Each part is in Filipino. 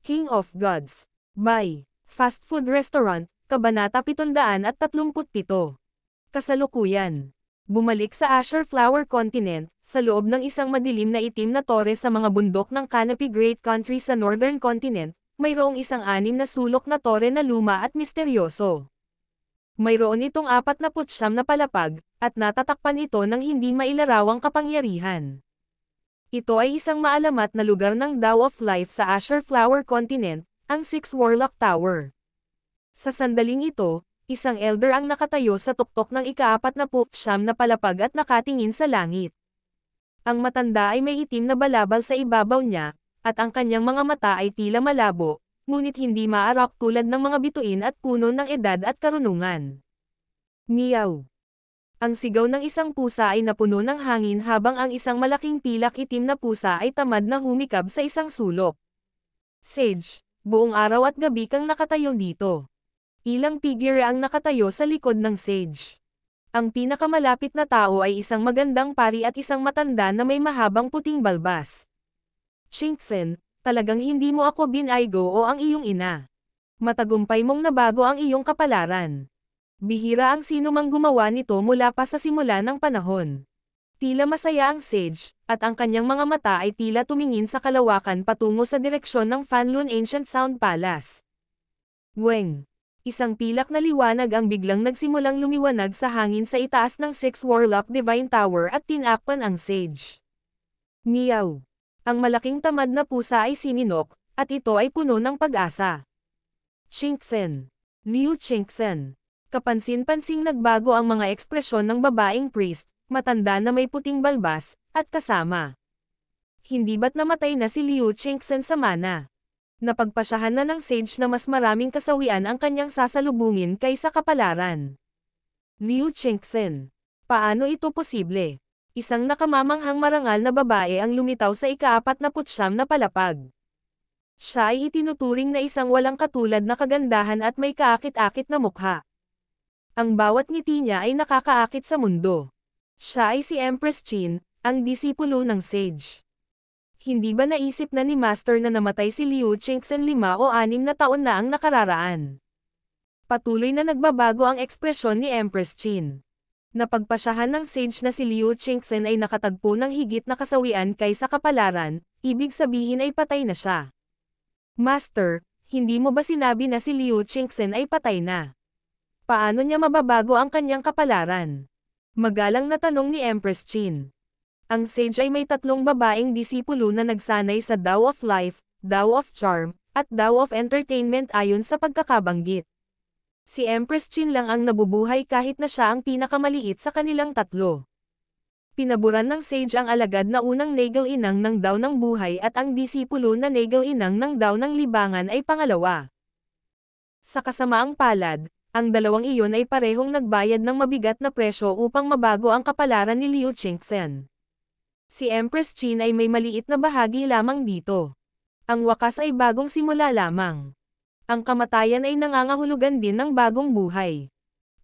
King of Gods. By Fast Food Restaurant, Kabanata 737. Kasalukuyan. Bumalik sa Azure Flower Continent, sa loob ng isang madilim na itim na tore sa mga bundok ng Canopy Great Country sa Northern Continent, mayroong isang 6 na sulok na tore na luma at misteryoso. Mayroon itong 49 na palapag, at natatakpan ito ng hindi mailarawang kapangyarihan. Ito ay isang maalamat na lugar ng Dao of Life sa Azure Flower Continent, ang Six Warlock Tower. Sa sandaling ito, isang elder ang nakatayo sa tuktok ng ika-49 na palapag at nakatingin sa langit. Ang matanda ay may itim na balabal sa ibabaw niya, at ang kanyang mga mata ay tila malabo, ngunit hindi maarak tulad ng mga bituin at puno ng edad at karunungan. Meow! Ang sigaw ng isang pusa ay napuno ng hangin habang ang isang malaking pilak itim na pusa ay tamad na humikab sa isang sulok. Sage, buong araw at gabi kang nakatayo dito. Ilang figure ang nakatayo sa likod ng Sage. Ang pinakamalapit na tao ay isang magandang pari at isang matanda na may mahabang puting balbas. Chinksen, talagang hindi mo ako binaygo o ang iyong ina. Matagumpay mong nabago ang iyong kapalaran. Bihira ang sino mang gumawa nito mula pa sa simula ng panahon. Tila masaya ang Sage, at ang kanyang mga mata ay tila tumingin sa kalawakan patungo sa direksyon ng Fanlun Ancient Sound Palace. Weng! Isang pilak na liwanag ang biglang nagsimulang lumiwanag sa hangin sa itaas ng Six Warlock Divine Tower at tinakpan ang Sage. Meow! Ang malaking tamad na pusa ay sininok, at ito ay puno ng pag-asa. Chinksen! Liu Chinksen! Kapansin-pansing nagbago ang mga ekspresyon ng babaeng priest, matanda na may puting balbas, at kasama. Hindi ba't namatay na si Liu Chinksen sa mana? Napagpasyahan na ng Sage na mas maraming kasawian ang kanyang sasalubungin kaysa kapalaran. Liu Chinksen. Paano ito posible? Isang nakamamanghang marangal na babae ang lumitaw sa ika-49 na palapag. Siya ay itinuturing na isang walang katulad na kagandahan at may kaakit-akit na mukha. Ang bawat ngiti niya ay nakakaakit sa mundo. Siya ay si Empress Qin, ang disipulo ng Sage. Hindi ba naisip na ni Master na namatay si Liu Chinksen 5 o 6 na taon na ang nakararaan? Patuloy na nagbabago ang ekspresyon ni Empress Qin. Napagpasyahan ng Sage na si Liu Chinksen ay nakatagpo ng higit na kasawian kaysa kapalaran, ibig sabihin ay patay na siya. Master, hindi mo ba sinabi na si Liu Chinksen ay patay na? Paano niya mababago ang kanyang kapalaran? Magalang na tanong ni Empress Qin. Ang Sage ay may 3 babaeng disipulo na nagsanay sa Dao of Life, Dao of Charm, at Dao of Entertainment ayon sa pagkakabanggit. Si Empress Qin lang ang nabubuhay kahit na siya ang pinakamaliit sa kanilang 3. Pinaburan ng Sage ang alagad na unang Nagal Inang ng Dao ng Buhay at ang disipulo na Nagal Inang ng Dao ng Libangan ay pangalawa. Sa kasamaang palad, ang dalawang iyon ay parehong nagbayad ng mabigat na presyo upang mabago ang kapalaran ni Liu Chinksen. Si Empress Qin ay may maliit na bahagi lamang dito. Ang wakas ay bagong simula lamang. Ang kamatayan ay nangangahulugan din ng bagong buhay.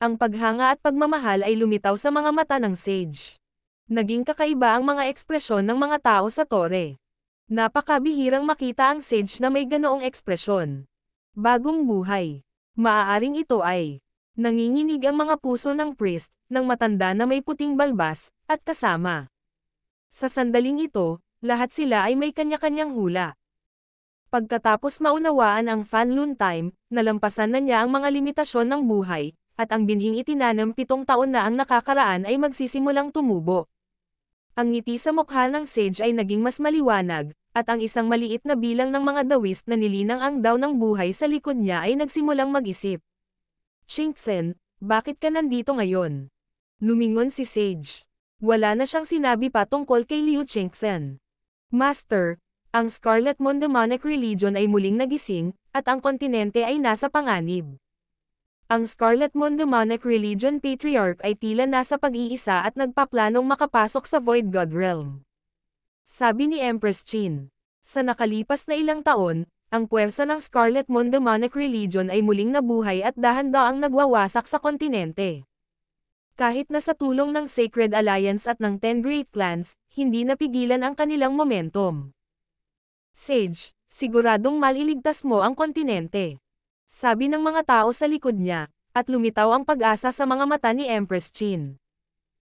Ang paghanga at pagmamahal ay lumitaw sa mga mata ng Sage. Naging kakaiba ang mga ekspresyon ng mga tao sa tore. Napakabihirang makita ang Sage na may ganoong ekspresyon. Bagong buhay. Maaaring ito ay nanginginig ang mga puso ng priest, ng matanda na may puting balbas, at kasama. Sa sandaling ito, lahat sila ay may kanya-kanyang hula. Pagkatapos maunawaan ang Fanlun Time, nalampasan na niya ang mga limitasyon ng buhay, at ang binhing itinanam 7 taon na ang nakakaraan ay magsisimulang tumubo. Ang ngiti sa mukha ng Sage ay naging mas maliwanag, at ang isang maliit na bilang ng mga dawis na nilinang ang Dao ng buhay sa likod niya ay nagsimulang mag-isip. Chinksen, bakit ka nandito ngayon? Lumingon si Sage. Wala na siyang sinabi pa tungkol kay Liu Chinksen. Master, ang Scarlet Moon Demonic Religion ay muling nagising, at ang kontinente ay nasa panganib. Ang Scarlet Moon Demonic Religion Patriarch ay tila nasa pag-iisa at nagpaplanong makapasok sa Void God Realm. Sabi ni Empress Qin. Sa nakalipas na ilang taon, ang puwersa ng Scarlet Moon Demonic Religion ay muling nabuhay at dahan-daang nagwawasak sa kontinente. Kahit na sa tulong ng Sacred Alliance at ng 10 Great Clans, hindi napigilan ang kanilang momentum. Sage, siguradong maliligtas mo ang kontinente. Sabi ng mga tao sa likod niya, at lumitaw ang pag-asa sa mga mata ni Empress Qin.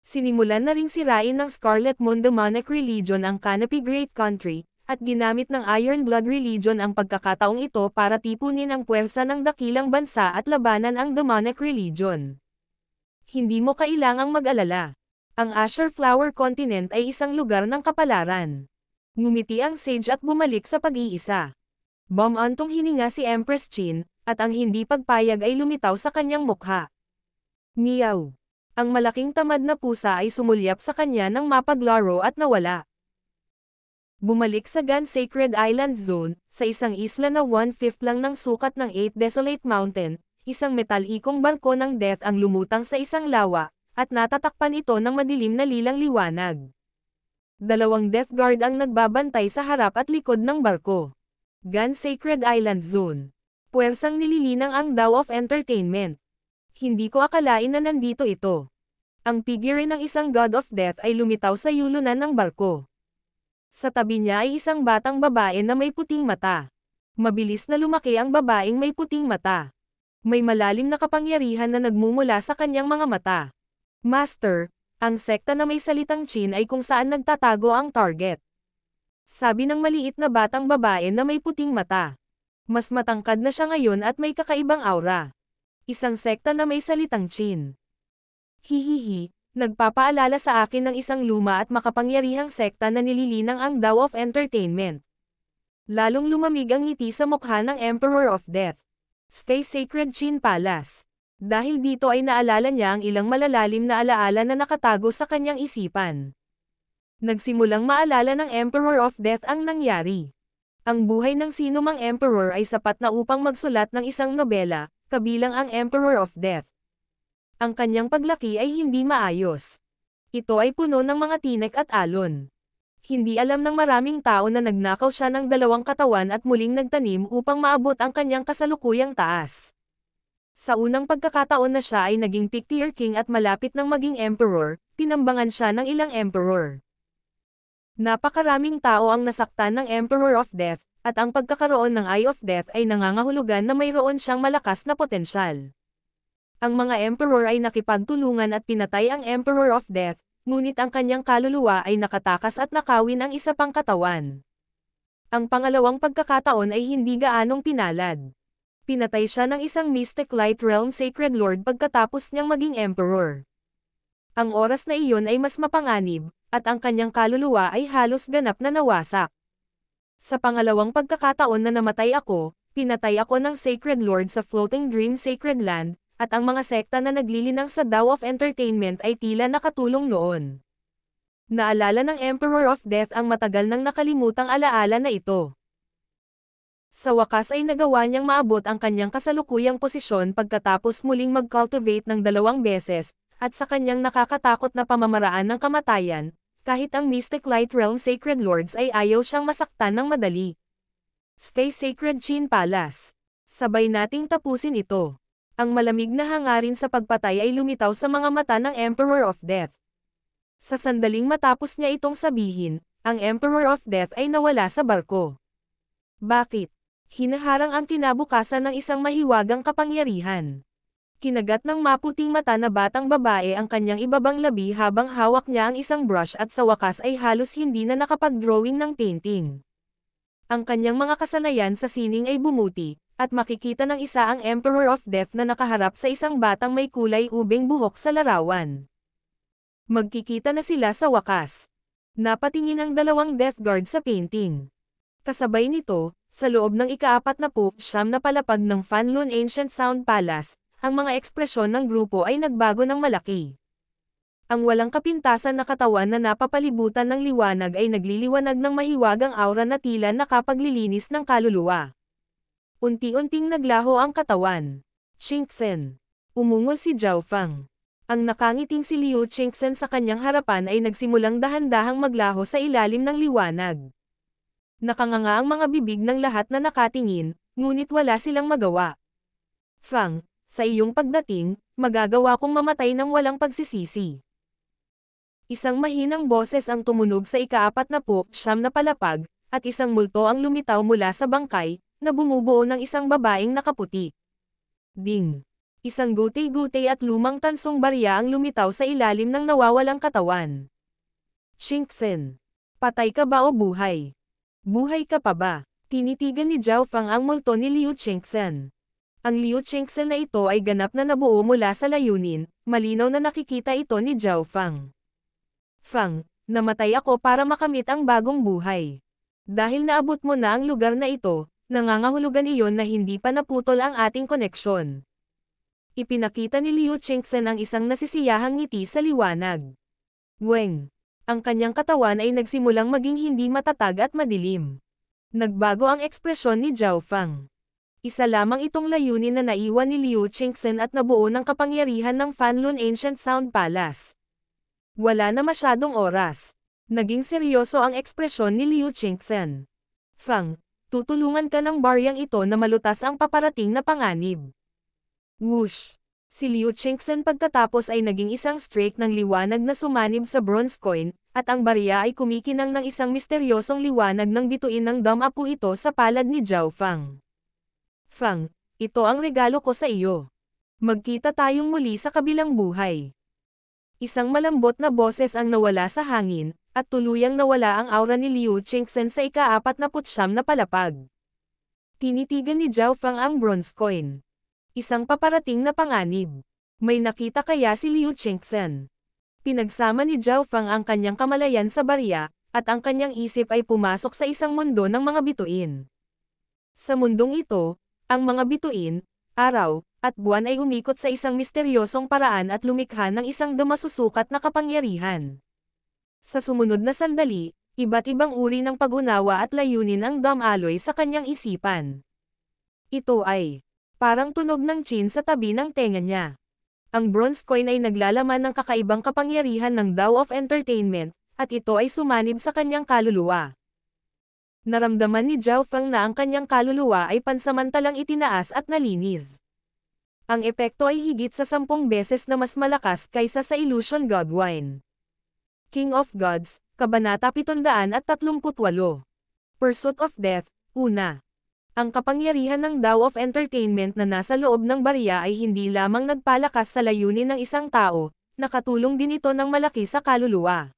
Sinimulan na ring sirain ng Scarlet Moon Demonic Religion ang Canopy Great Country, at ginamit ng Iron Blood Religion ang pagkakataong ito para tipunin ang puwersa ng dakilang bansa at labanan ang Demonic Religion. Hindi mo kailangang mag-alala. Ang Azure Flower Continent ay isang lugar ng kapalaran. Ngumiti ang sage at bumalik sa pag-iisa. Bumantong hininga si Empress Qin, at ang hindi pagpayag ay lumitaw sa kanyang mukha. Meow. Ang malaking tamad na pusa ay sumulyap sa kanya ng mapaglaro at nawala. Bumalik sa Gan Sacred Island Zone, sa isang isla na 1/5 lang ng sukat ng 8 Desolate Mountain, isang metalikong barko ng death ang lumutang sa isang lawa, at natatakpan ito ng madilim na lilang liwanag. 2 Death Guard ang nagbabantay sa harap at likod ng barko. Gan Sacred Island Zone. Puwersang nililinang ang Dao of Entertainment. Hindi ko akalain na nandito ito. Ang figure ng isang God of Death ay lumitaw sa yulunan ng barko. Sa tabi niya ay isang batang babae na may puting mata. Mabilis na lumaki ang babaeng may puting mata. May malalim na kapangyarihan na nagmumula sa kanyang mga mata. Master, ang sekta na may salitang Qin ay kung saan nagtatago ang target. Sabi ng maliit na batang babae na may puting mata. Mas matangkad na siya ngayon at may kakaibang aura. Isang sekta na may salitang Qin. Hihihi, nagpapaalala sa akin ng isang luma at makapangyarihang sekta na nililinang ang Dao of Entertainment. Lalong lumamig ang ngiti sa mukha ng Emperor of Death. Stay Sacred Qin Palace. Dahil dito ay naalala niya ang ilang malalalim na alaala na nakatago sa kanyang isipan. Nagsimulang maalala ng Emperor of Death ang nangyari. Ang buhay ng sinumang Emperor ay sapat na upang magsulat ng isang nobela, kabilang ang Emperor of Death. Ang kanyang paglaki ay hindi maayos. Ito ay puno ng mga tinik at alon. Hindi alam ng maraming tao na nagnakaw siya ng 2 katawan at muling nagtanim upang maabot ang kanyang kasalukuyang taas. Sa unang pagkakataon na siya ay naging Pictier King at malapit ng maging Emperor, tinambangan siya ng ilang Emperor. Napakaraming tao ang nasaktan ng Emperor of Death, at ang pagkakaroon ng Eye of Death ay nangangahulugan na mayroon siyang malakas na potensyal. Ang mga Emperor ay nakipagtulungan at pinatay ang Emperor of Death, ngunit ang kanyang kaluluwa ay nakatakas at nakawin ang isa pang katawan. Ang pangalawang pagkakataon ay hindi gaanong pinalad. Pinatay siya ng isang Mystic Light Realm Sacred Lord pagkatapos niyang maging Emperor. Ang oras na iyon ay mas mapanganib, at ang kanyang kaluluwa ay halos ganap na nawasak. Sa pangalawang pagkakataon na namatay ako, pinatay ako ng Sacred Lord sa Floating Dream Sacred Land, at ang mga sekta na naglilinang sa Dao of Entertainment ay tila nakatulong noon. Naalala ng Emperor of Death ang matagal nang nakalimutang alaala na ito. Sa wakas ay nagawa niyang maabot ang kanyang kasalukuyang posisyon pagkatapos muling mag-cultivate ng 2 beses, at sa kanyang nakakatakot na pamamaraan ng kamatayan, kahit ang Mystic Light Realm Sacred Lords ay ayaw siyang masaktan ng madali. Stay Sacred Qin Palace. Sabay nating tapusin ito. Ang malamig na hangarin sa pagpatay ay lumitaw sa mga mata ng Emperor of Death. Sa sandaling matapos niya itong sabihin, ang Emperor of Death ay nawala sa barko. Bakit? Hinaharang ang kinabukasan ng isang mahiwagang kapangyarihan. Kinagat ng maputing mata na batang babae ang kanyang ibabang labi habang hawak niya ang isang brush at sa wakas ay halos hindi na nakapag-drawing ng painting. Ang kanyang mga kasanayan sa sining ay bumuti, at makikita ng isa ang Emperor of Death na nakaharap sa isang batang may kulay ubing buhok sa larawan. Magkikita na sila sa wakas. Napatingin ang 2 Death Guard sa painting. Kasabay nito, sa loob ng ika-49 na palapag ng Fanlun Ancient Sound Palace, ang mga ekspresyon ng grupo ay nagbago ng malaki. Ang walang kapintasan na katawan na napapalibutan ng liwanag ay nagliliwanag ng mahiwagang aura na tila nakapaglilinis ng kaluluwa. Unti-unting naglaho ang katawan. Qingxen. Umungol si Zhao Fang. Ang nakangiting si Liu Qingxen sa kanyang harapan ay nagsimulang dahan-dahang maglaho sa ilalim ng liwanag. Nakanganga ang mga bibig ng lahat na nakatingin, ngunit wala silang magawa. Fang, sa iyong pagdating, magagawa kong mamatay ng walang pagsisisi. Isang mahinang boses ang tumunog sa ika-49 na palapag, at isang multo ang lumitaw mula sa bangkay, na bumubuo ng isang babaeng nakaputi. Ding! Isang gutay-gutay at lumang tansong barya ang lumitaw sa ilalim ng nawawalang katawan. Shinxen! Patay ka ba o buhay? Buhay ka pa ba? Tinitigan ni Zhao Fang ang multo ni Liu Qingxen. Ang Liu Qingxen na ito ay ganap na nabuo mula sa layunin, malinaw na nakikita ito ni Zhao Fang. Fang, namatay ako para makamit ang bagong buhay. Dahil naabot mo na ang lugar na ito, nangangahulugan iyon na hindi pa naputol ang ating koneksyon. Ipinakita ni Liu Qingxen ang isang nasisiyahang ngiti sa liwanag. Weng! Ang kanyang katawan ay nagsimulang maging hindi matatag at madilim. Nagbago ang ekspresyon ni Zhao Fang. Isa lamang itong layunin na naiwan ni Liu Qingxen at nabuo ng kapangyarihan ng Fanlun Ancient Sound Palace. Wala na masyadong oras. Naging seryoso ang ekspresyon ni Liu Qingxen. Fang, tutulungan ka ng baryang ito na malutas ang paparating na panganib. Whoosh! Si Liu Qingxen pagkatapos ay naging isang streak ng liwanag na sumanib sa bronze coin, at ang barya ay kumikinang ng isang misteryosong liwanag ng bituin ng damapu ito sa palad ni Zhao Fang. Fang, ito ang regalo ko sa iyo. Magkita tayong muli sa kabilang buhay. Isang malambot na boses ang nawala sa hangin, at tuluyang nawala ang aura ni Liu Qingxen sa ika-49 na palapag. Tinitigan ni Zhao Fang ang bronze coin. Isang paparating na panganib. May nakita kaya si Liu Qingxen? Pinagsama ni Zhao Fang ang kanyang kamalayan sa barya, at ang kanyang isip ay pumasok sa isang mundo ng mga bituin. Sa mundong ito, ang mga bituin, araw, at buwan ay umikot sa isang misteryosong paraan at lumikha ng isang dumasusukat na kapangyarihan. Sa sumunod na sandali, iba't ibang uri ng pag-unawa at layunin ang damaloy sa kanyang isipan. Ito ay parang tunog ng chin sa tabi ng tenga niya. Ang bronze coin ay naglalaman ng kakaibang kapangyarihan ng Tao of Entertainment, at ito ay sumanib sa kanyang kaluluwa. Naramdaman ni Zhao Fang na ang kanyang kaluluwa ay pansamantalang itinaas at nalinis. Ang epekto ay higit sa 10 beses na mas malakas kaysa sa Illusion God Wine. King of Gods, Kabanata 738. Pursuit of Death, 1. Ang kapangyarihan ng Tao of Entertainment na nasa loob ng barya ay hindi lamang nagpalakas sa layunin ng isang tao, nakatulong din ito ng malaki sa kaluluwa.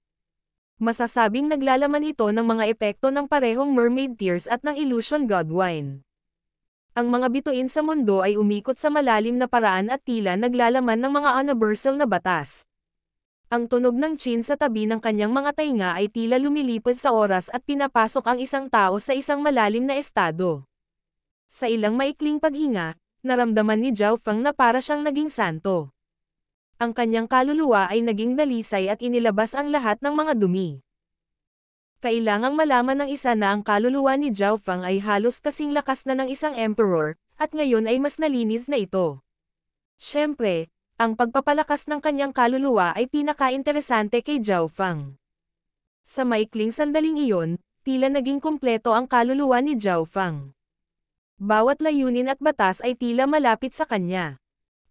Masasabing naglalaman ito ng mga epekto ng parehong Mermaid Tears at ng Illusion God Wine. Ang mga bituin sa mundo ay umikot sa malalim na paraan at tila naglalaman ng mga universal na batas. Ang tunog ng chin sa tabi ng kanyang mga tainga ay tila lumilipad sa oras at pinapasok ang isang tao sa isang malalim na estado. Sa ilang maikling paghinga, naramdaman ni Zhao Fang na para siyang naging santo. Ang kanyang kaluluwa ay naging dalisay at inilabas ang lahat ng mga dumi. Kailangang malaman ng isa na ang kaluluwa ni Zhao Fang ay halos kasing lakas na ng isang emperor, at ngayon ay mas nalinis na ito. Siyempre, ang pagpapalakas ng kanyang kaluluwa ay pinaka-interesante kay Zhao Fang. Sa maikling sandaling iyon, tila naging kumpleto ang kaluluwa ni Zhao Fang. Bawat layunin at batas ay tila malapit sa kanya.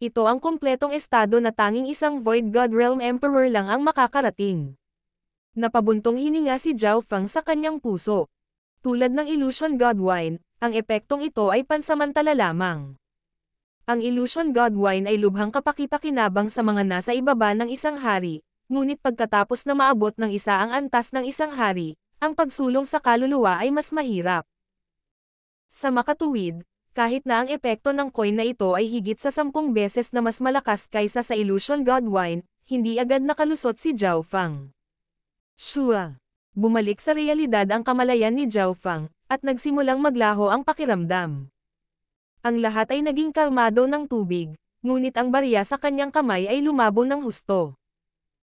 Ito ang kumpletong estado na tanging isang Void God Realm Emperor lang ang makakarating. Napabuntong hininga si Zhao Fang sa kanyang puso. Tulad ng Illusion God Wine, ang epektong ito ay pansamantala lamang. Ang Illusion God Wine ay lubhang kapaki-pakinabang sa mga nasa ibaba ng isang hari, ngunit pagkatapos na maabot ng isa ang antas ng isang hari, ang pagsulong sa kaluluwa ay mas mahirap. Sa makatuwid, kahit na ang epekto ng coin na ito ay higit sa 10 beses na mas malakas kaysa sa Illusion God Wine, hindi agad nakalusot si Zhao Fang. Shua! Bumalik sa realidad ang kamalayan ni Zhao Fang, at nagsimulang maglaho ang pakiramdam. Ang lahat ay naging kalmado ng tubig, ngunit ang barya sa kanyang kamay ay lumabo ng husto.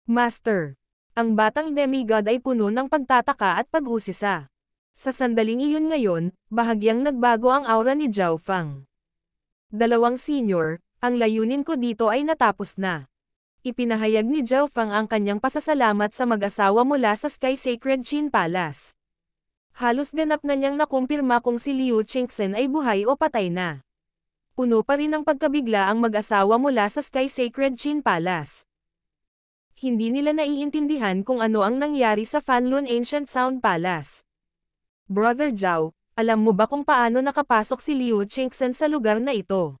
Master! Ang batang demigod ay puno ng pagtataka at pag-usisa. Sa sandaling iyon ngayon, bahagyang nagbago ang aura ni Zhao Fang. Dalawang senior, ang layunin ko dito ay natapos na. Ipinahayag ni Zhao Fang ang kanyang pasasalamat sa mag-asawa mula sa Sky Sacred Qin Palace. Halos ganap na niyang nakumpirma kung si Liu Qingxen ay buhay o patay na. Puno pa rin ng pagkabigla ang mag-asawa mula sa Sky Sacred Qin Palace. Hindi nila naiintindihan kung ano ang nangyari sa Fanlun Ancient Sound Palace. Brother Zhao, alam mo ba kung paano nakapasok si Liu Qingxen sa lugar na ito?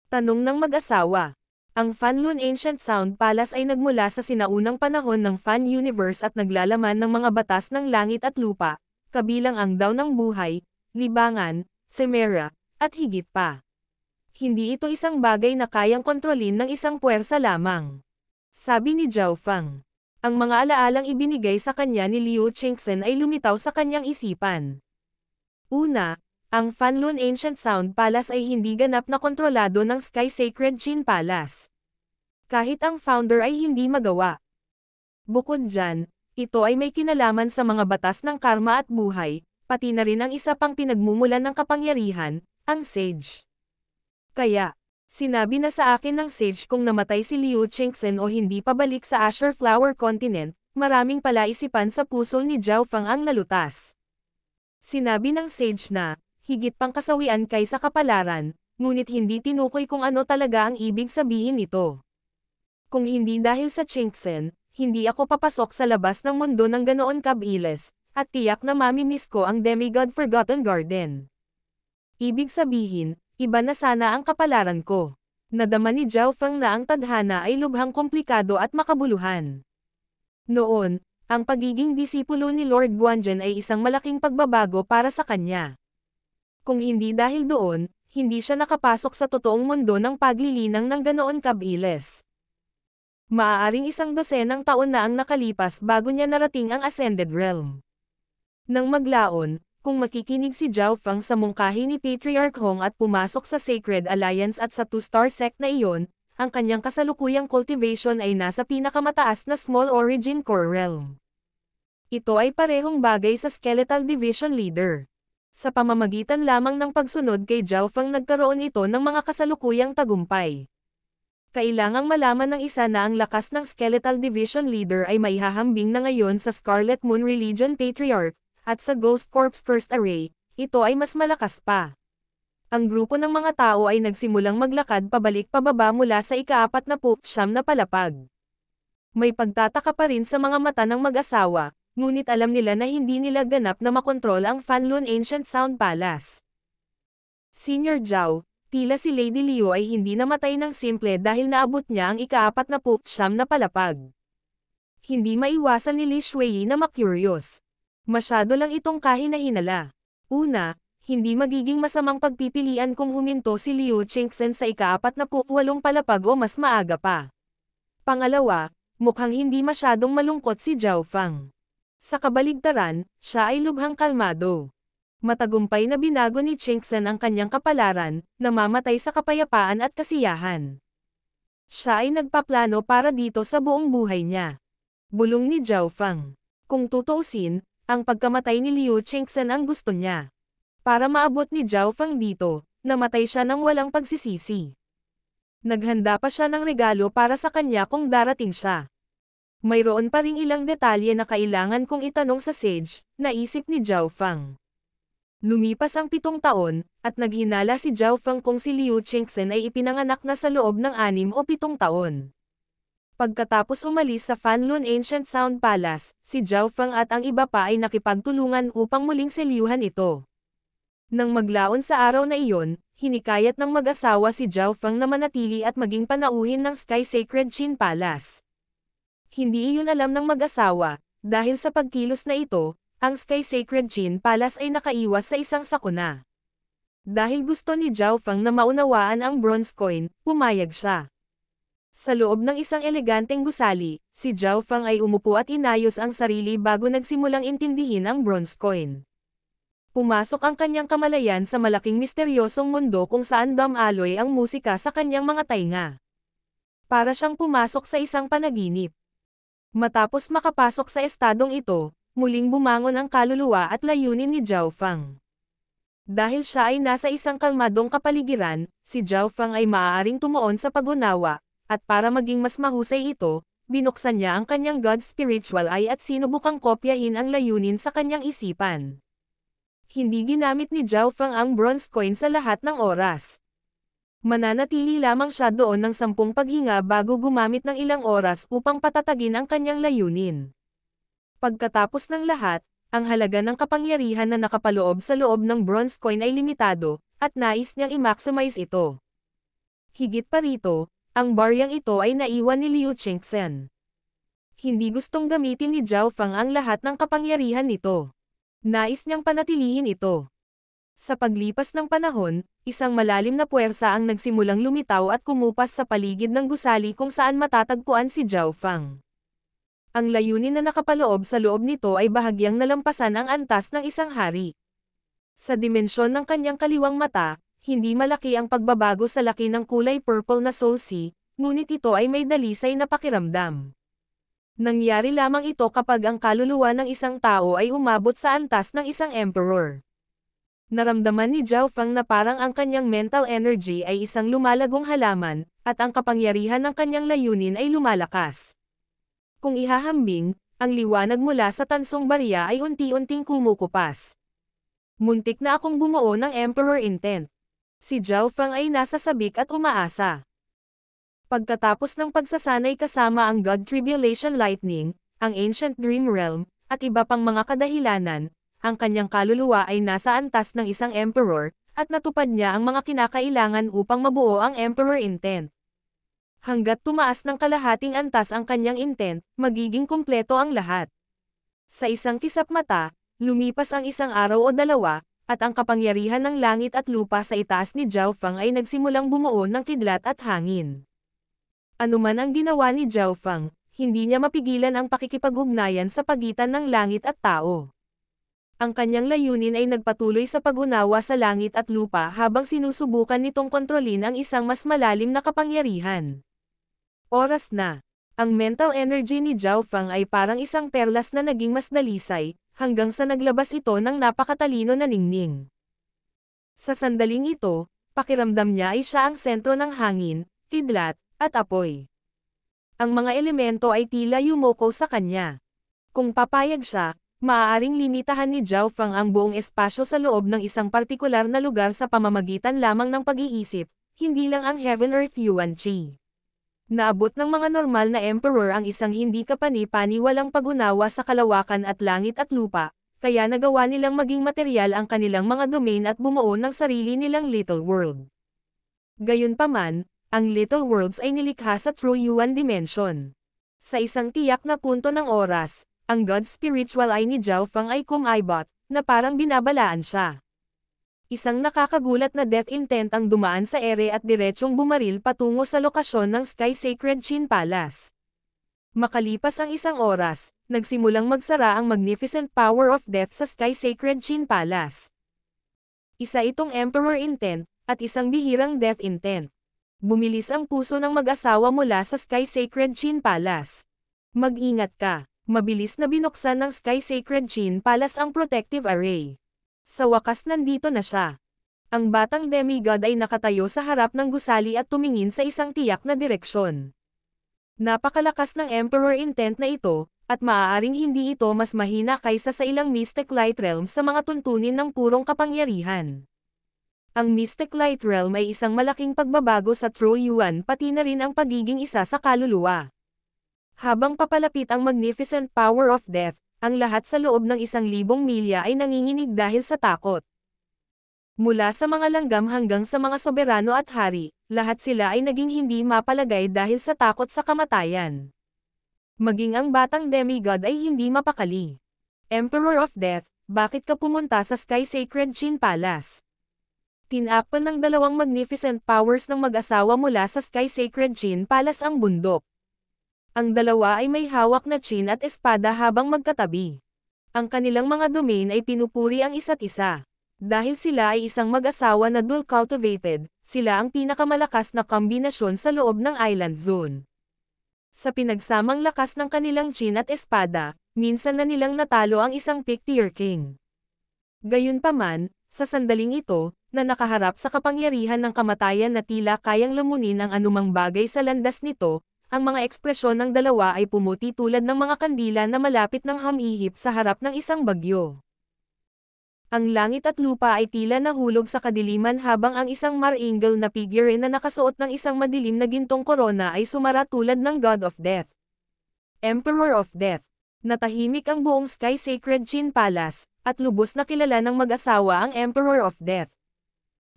Tanong ng mag-asawa. Ang Fanlun Ancient Sound Palace ay nagmula sa sinaunang panahon ng Fan Universe at naglalaman ng mga batas ng langit at lupa, kabilang ang daw ng buhay, libangan, semera, at higit pa. Hindi ito isang bagay na kayang kontrolin ng isang puwersa lamang. Sabi ni Zhao Feng. Ang mga alaalang ibinigay sa kanya ni Liu Qingxen ay lumitaw sa kanyang isipan. Una, ang Fanlun Ancient Sound Palace ay hindi ganap na kontrolado ng Sky Sacred Qin Palace. Kahit ang founder ay hindi magawa. Bukod dyan, ito ay may kinalaman sa mga batas ng karma at buhay, pati na rin ang isa pang pinagmumulan ng kapangyarihan, ang Sage. Kaya, sinabi na sa akin ng Sage kung namatay si Liu Qingxen o hindi pabalik sa Azure Flower Continent, maraming palaisipan sa puso ni Zhao Feng ang nalutas. Sinabi ng Sage na, higit pang kasawian kaysa kapalaran, ngunit hindi tinukoy kung ano talaga ang ibig sabihin nito. Kung hindi dahil sa Qingxen, hindi ako papasok sa labas ng mundo ng ganoon kabilis, at tiyak na mamimiss ko ang Demigod Forgotten Garden. Ibig sabihin, iba na sana ang kapalaran ko. Nadama ni Zhao Feng na ang tadhana ay lubhang komplikado at makabuluhan. Noon, ang pagiging disipulo ni Lord Guanzhen ay isang malaking pagbabago para sa kanya. Kung hindi dahil doon, hindi siya nakapasok sa totoong mundo ng paglilinang ng ganoon kabilis. Maaaring 100 taon na ang nakalipas bago niya narating ang Ascended Realm. Nang maglaon, kung makikinig si Zhao Feng sa mungkahi ni Patriarch Hong at pumasok sa Sacred Alliance at sa Two-Star Sect na iyon, ang kanyang kasalukuyang cultivation ay nasa pinakamataas na Small Origin Core Realm. Ito ay parehong bagay sa Skeletal Division Leader. Sa pamamagitan lamang ng pagsunod kay Zhao Feng nagkaroon ito ng mga kasalukuyang tagumpay. Kailangang malaman ng isa na ang lakas ng Skeletal Division Leader ay maihahambing na ngayon sa Scarlet Moon Religion Patriarch, at sa Ghost Corps Cursed Array, ito ay mas malakas pa. Ang grupo ng mga tao ay nagsimulang maglakad pabalik-pababa mula sa ika-49 na palapag. May pagtataka pa rin sa mga mata ng mag-asawa, ngunit alam nila na hindi nila ganap na makontrol ang Fanlun Ancient Sound Palace. Senior Zhao, tila si Lady Liu ay hindi namatay ng simple dahil naabot niya ang ika-49 na palapag. Hindi maiwasan ni Li Shuai na makuryos. Masyado lang itong kahina-hinala. Una, hindi magiging masamang pagpipilian kung huminto si Liu Qingxen sa ika-48 palapag o mas maaga pa. Pangalawa, mukhang hindi masyadong malungkot si Zhao Feng. Sa kabaligtaran, siya ay lubhang kalmado. Matagumpay na binago ni Qingxen ang kanyang kapalaran, namamatay sa kapayapaan at kasiyahan. Siya ay nagpaplano para dito sa buong buhay niya. Bulong ni Zhao Feng. Kung tutuusin, ang pagkamatay ni Liu Qingxen ang gusto niya. Para maabot ni Zhao Feng dito, namatay siya ng walang pagsisisi. Naghanda pa siya ng regalo para sa kanya kung darating siya. Mayroon pa ring ilang detalye na kailangan kong itanong sa Sage, naisip ni Zhao Feng. Lumipas ang 7 taon, at naghinala si Zhao Feng kung si Liu Qingxen ay ipinanganak na sa loob ng 6 o 7 taon. Pagkatapos umalis sa Fanlun Ancient Sound Palace, si Zhao Feng at ang iba pa ay nakipagtulungan upang muling selyuhan ito. Nang maglaon sa araw na iyon, hinikayat ng mag-asawa si Zhao Feng na manatili at maging panauhin ng Sky Sacred Qin Palace. Hindi iyon alam ng mag-asawa, dahil sa pagkilos na ito, ang Sky Sacred Qin Palace ay nakaiwas sa isang sakuna. Dahil gusto ni Zhao Feng na maunawaan ang bronze coin, pumayag siya. Sa loob ng isang eleganteng gusali, si Zhao Feng ay umupo at inayos ang sarili bago nagsimulang intindihin ang bronze coin. Pumasok ang kanyang kamalayan sa malaking misteryosong mundo kung saan damaloy ang musika sa kanyang mga tainga. Para siyang pumasok sa isang panaginip. Matapos makapasok sa estadong ito, muling bumangon ang kaluluwa at layunin ni Zhao Feng. Dahil siya ay nasa isang kalmadong kapaligiran, si Zhao Feng ay maaaring tumuon sa pag-unawa. At para maging mas mahusay ito, binuksan niya ang kanyang God Spiritual Eye at sinubukang kopyahin ang layunin sa kanyang isipan. Hindi ginamit ni Zhao Feng ang bronze coin sa lahat ng oras. Mananatili lamang siya doon ng 10 paghinga bago gumamit ng ilang oras upang patatagin ang kanyang layunin. Pagkatapos ng lahat, Ang halaga ng kapangyarihan na nakapaloob sa loob ng bronze coin ay limitado, at nais niyang i-maximize ito. Higit pa rito, ang baryang ito ay naiwan ni Liu Qingxen. Hindi gustong gamitin ni Zhao Fang ang lahat ng kapangyarihan nito. Nais niyang panatilihin ito. Sa paglipas ng panahon, isang malalim na puwersa ang nagsimulang lumitaw at kumupas sa paligid ng gusali kung saan matatagpuan si Zhao Fang. Ang layunin na nakapaloob sa loob nito ay bahagyang nalampasan ang antas ng isang hari. Sa dimensyon ng kanyang kaliwang mata, hindi malaki ang pagbabago sa laki ng kulay purple na soul sea, ngunit ito ay may dalisay na pakiramdam. Nangyari lamang ito kapag ang kaluluwa ng isang tao ay umabot sa antas ng isang emperor. Naramdaman ni Zhao Fang na parang ang kanyang mental energy ay isang lumalagong halaman, at ang kapangyarihan ng kanyang layunin ay lumalakas. Kung ihahambing, ang liwanag mula sa tansong barya ay unti-unting kumukupas. Muntik na akong bumuo ng Emperor Intent. Si Zhao Fang ay nasa sabik at umaasa. Pagkatapos ng pagsasanay kasama ang God Tribulation Lightning, ang Ancient Dream Realm, at iba pang mga kadahilanan, ang kanyang kaluluwa ay nasa antas ng isang emperor, at natupad niya ang mga kinakailangan upang mabuo ang Emperor Intent. Hanggat tumaas ng kalahating antas ang kanyang intent, magiging kumpleto ang lahat. Sa isang kisap mata, lumipas ang isang araw o dalawa, at ang kapangyarihan ng langit at lupa sa itaas ni Zhao Fang ay nagsimulang bumuo ng kidlat at hangin. Anuman ang ginawa ni Zhao Fang, hindi niya mapigilan ang pakikipag-ugnayan sa pagitan ng langit at tao. Ang kanyang layunin ay nagpatuloy sa pag-unawa sa langit at lupa habang sinusubukan nitong kontrolin ang isang mas malalim na kapangyarihan. Oras na. Ang mental energy ni Zhao Fang ay parang isang perlas na naging mas dalisay, hanggang sa naglabas ito ng napakatalino na ningning. Sa sandaling ito, pakiramdam niya ay siya ang sentro ng hangin, kidlat, at apoy. Ang mga elemento ay tila yumoko sa kanya. Kung papayag siya, maaaring limitahan ni Zhao Fang ang buong espasyo sa loob ng isang partikular na lugar sa pamamagitan lamang ng pag-iisip, hindi lang ang Heaven Earth Yuan Qi. Naabot ng mga normal na emperor ang isang hindi kapani-paniwalang pag-unawa sa kalawakan at langit at lupa, kaya nagawa nilang maging material ang kanilang mga domain at bumuo ng sarili nilang Little World. Gayunpaman, ang Little Worlds ay nilikha sa True Yuan Dimension. Sa isang tiyak na punto ng oras, ang God Spiritual Eye ni Zhao Fang ay kumaibot, na parang binabalaan siya. Isang nakakagulat na death intent ang dumaan sa ere at diretsong bumaril patungo sa lokasyon ng Sky Sacred Qin Palace. Makalipas ang isang oras, nagsimulang magsara ang Magnificent Power of Death sa Sky Sacred Qin Palace. Isa itong Emperor Intent, at isang bihirang Death Intent. Bumilis ang puso ng mag-asawa mula sa Sky Sacred Qin Palace. Mag-ingat ka. Mabilis na binuksan ng Sky Sacred Qin Palace ang protective array. Sa wakas nandito na siya. Ang batang demigod ay nakatayo sa harap ng gusali at tumingin sa isang tiyak na direksyon. Napakalakas ng Emperor Intent na ito, at maaaring hindi ito mas mahina kaysa sa ilang Mystic Light Realms sa mga tuntunin ng purong kapangyarihan. Ang Mystic Light Realm ay isang malaking pagbabago sa True Yuan pati na rin ang pagiging isa sa kaluluwa. Habang papalapit ang Magnificent Power of Death, ang lahat sa loob ng 1,000 milya ay nanginginig dahil sa takot. Mula sa mga langgam hanggang sa mga soberano at hari, lahat sila ay naging hindi mapalagay dahil sa takot sa kamatayan. Maging ang batang demigod ay hindi mapakali. Emperor of Death, bakit ka pumunta sa Sky Sacred Qin Palace? Tinakpan ng dalawang magnificent powers ng mag-asawa mula sa Sky Sacred Qin Palace ang bundok. Ang dalawa ay may hawak na qin at espada habang magkatabi. Ang kanilang mga domain ay pinupuri ang isa't isa. Dahil sila ay isang mag-asawa na dual cultivated, sila ang pinakamalakas na kombinasyon sa loob ng Island Zone. Sa pinagsamang lakas ng kanilang qin at espada, minsan na nilang natalo ang isang Pick-tier King. Gayunpaman, sa sandaling ito, na nakaharap sa kapangyarihan ng kamatayan na tila kayang lamunin ang anumang bagay sa landas nito, ang mga ekspresyon ng dalawa ay pumuti tulad ng mga kandila na malapit ng humihip sa harap ng isang bagyo. Ang langit at lupa ay tila nahulog sa kadiliman habang ang isang Mar-Angel na figure na nakasuot ng isang madilim na gintong korona ay sumara tulad ng God of Death. Emperor of Death. Natahimik ang buong Sky Sacred Qin Palace, at lubos na kilala ng mag-asawa ang Emperor of Death.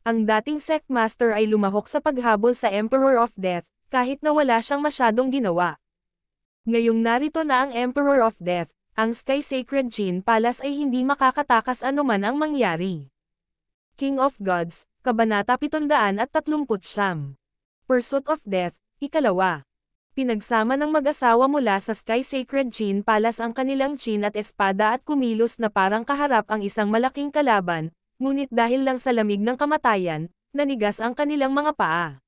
Ang dating Sect Master ay lumahok sa paghabol sa Emperor of Death, kahit na wala siyang masyadong ginawa. Ngayong narito na ang Emperor of Death, ang Sky Sacred Qin Palace ay hindi makakatakas anuman ang mangyari. King of Gods, Kabanata 739. Pursuit of Death, Ikalawa. Pinagsama ng mag-asawa mula sa Sky Sacred Qin Palace ang kanilang qin at espada at kumilos na parang kaharap ang isang malaking kalaban, ngunit dahil lang sa lamig ng kamatayan, nanigas ang kanilang mga paa.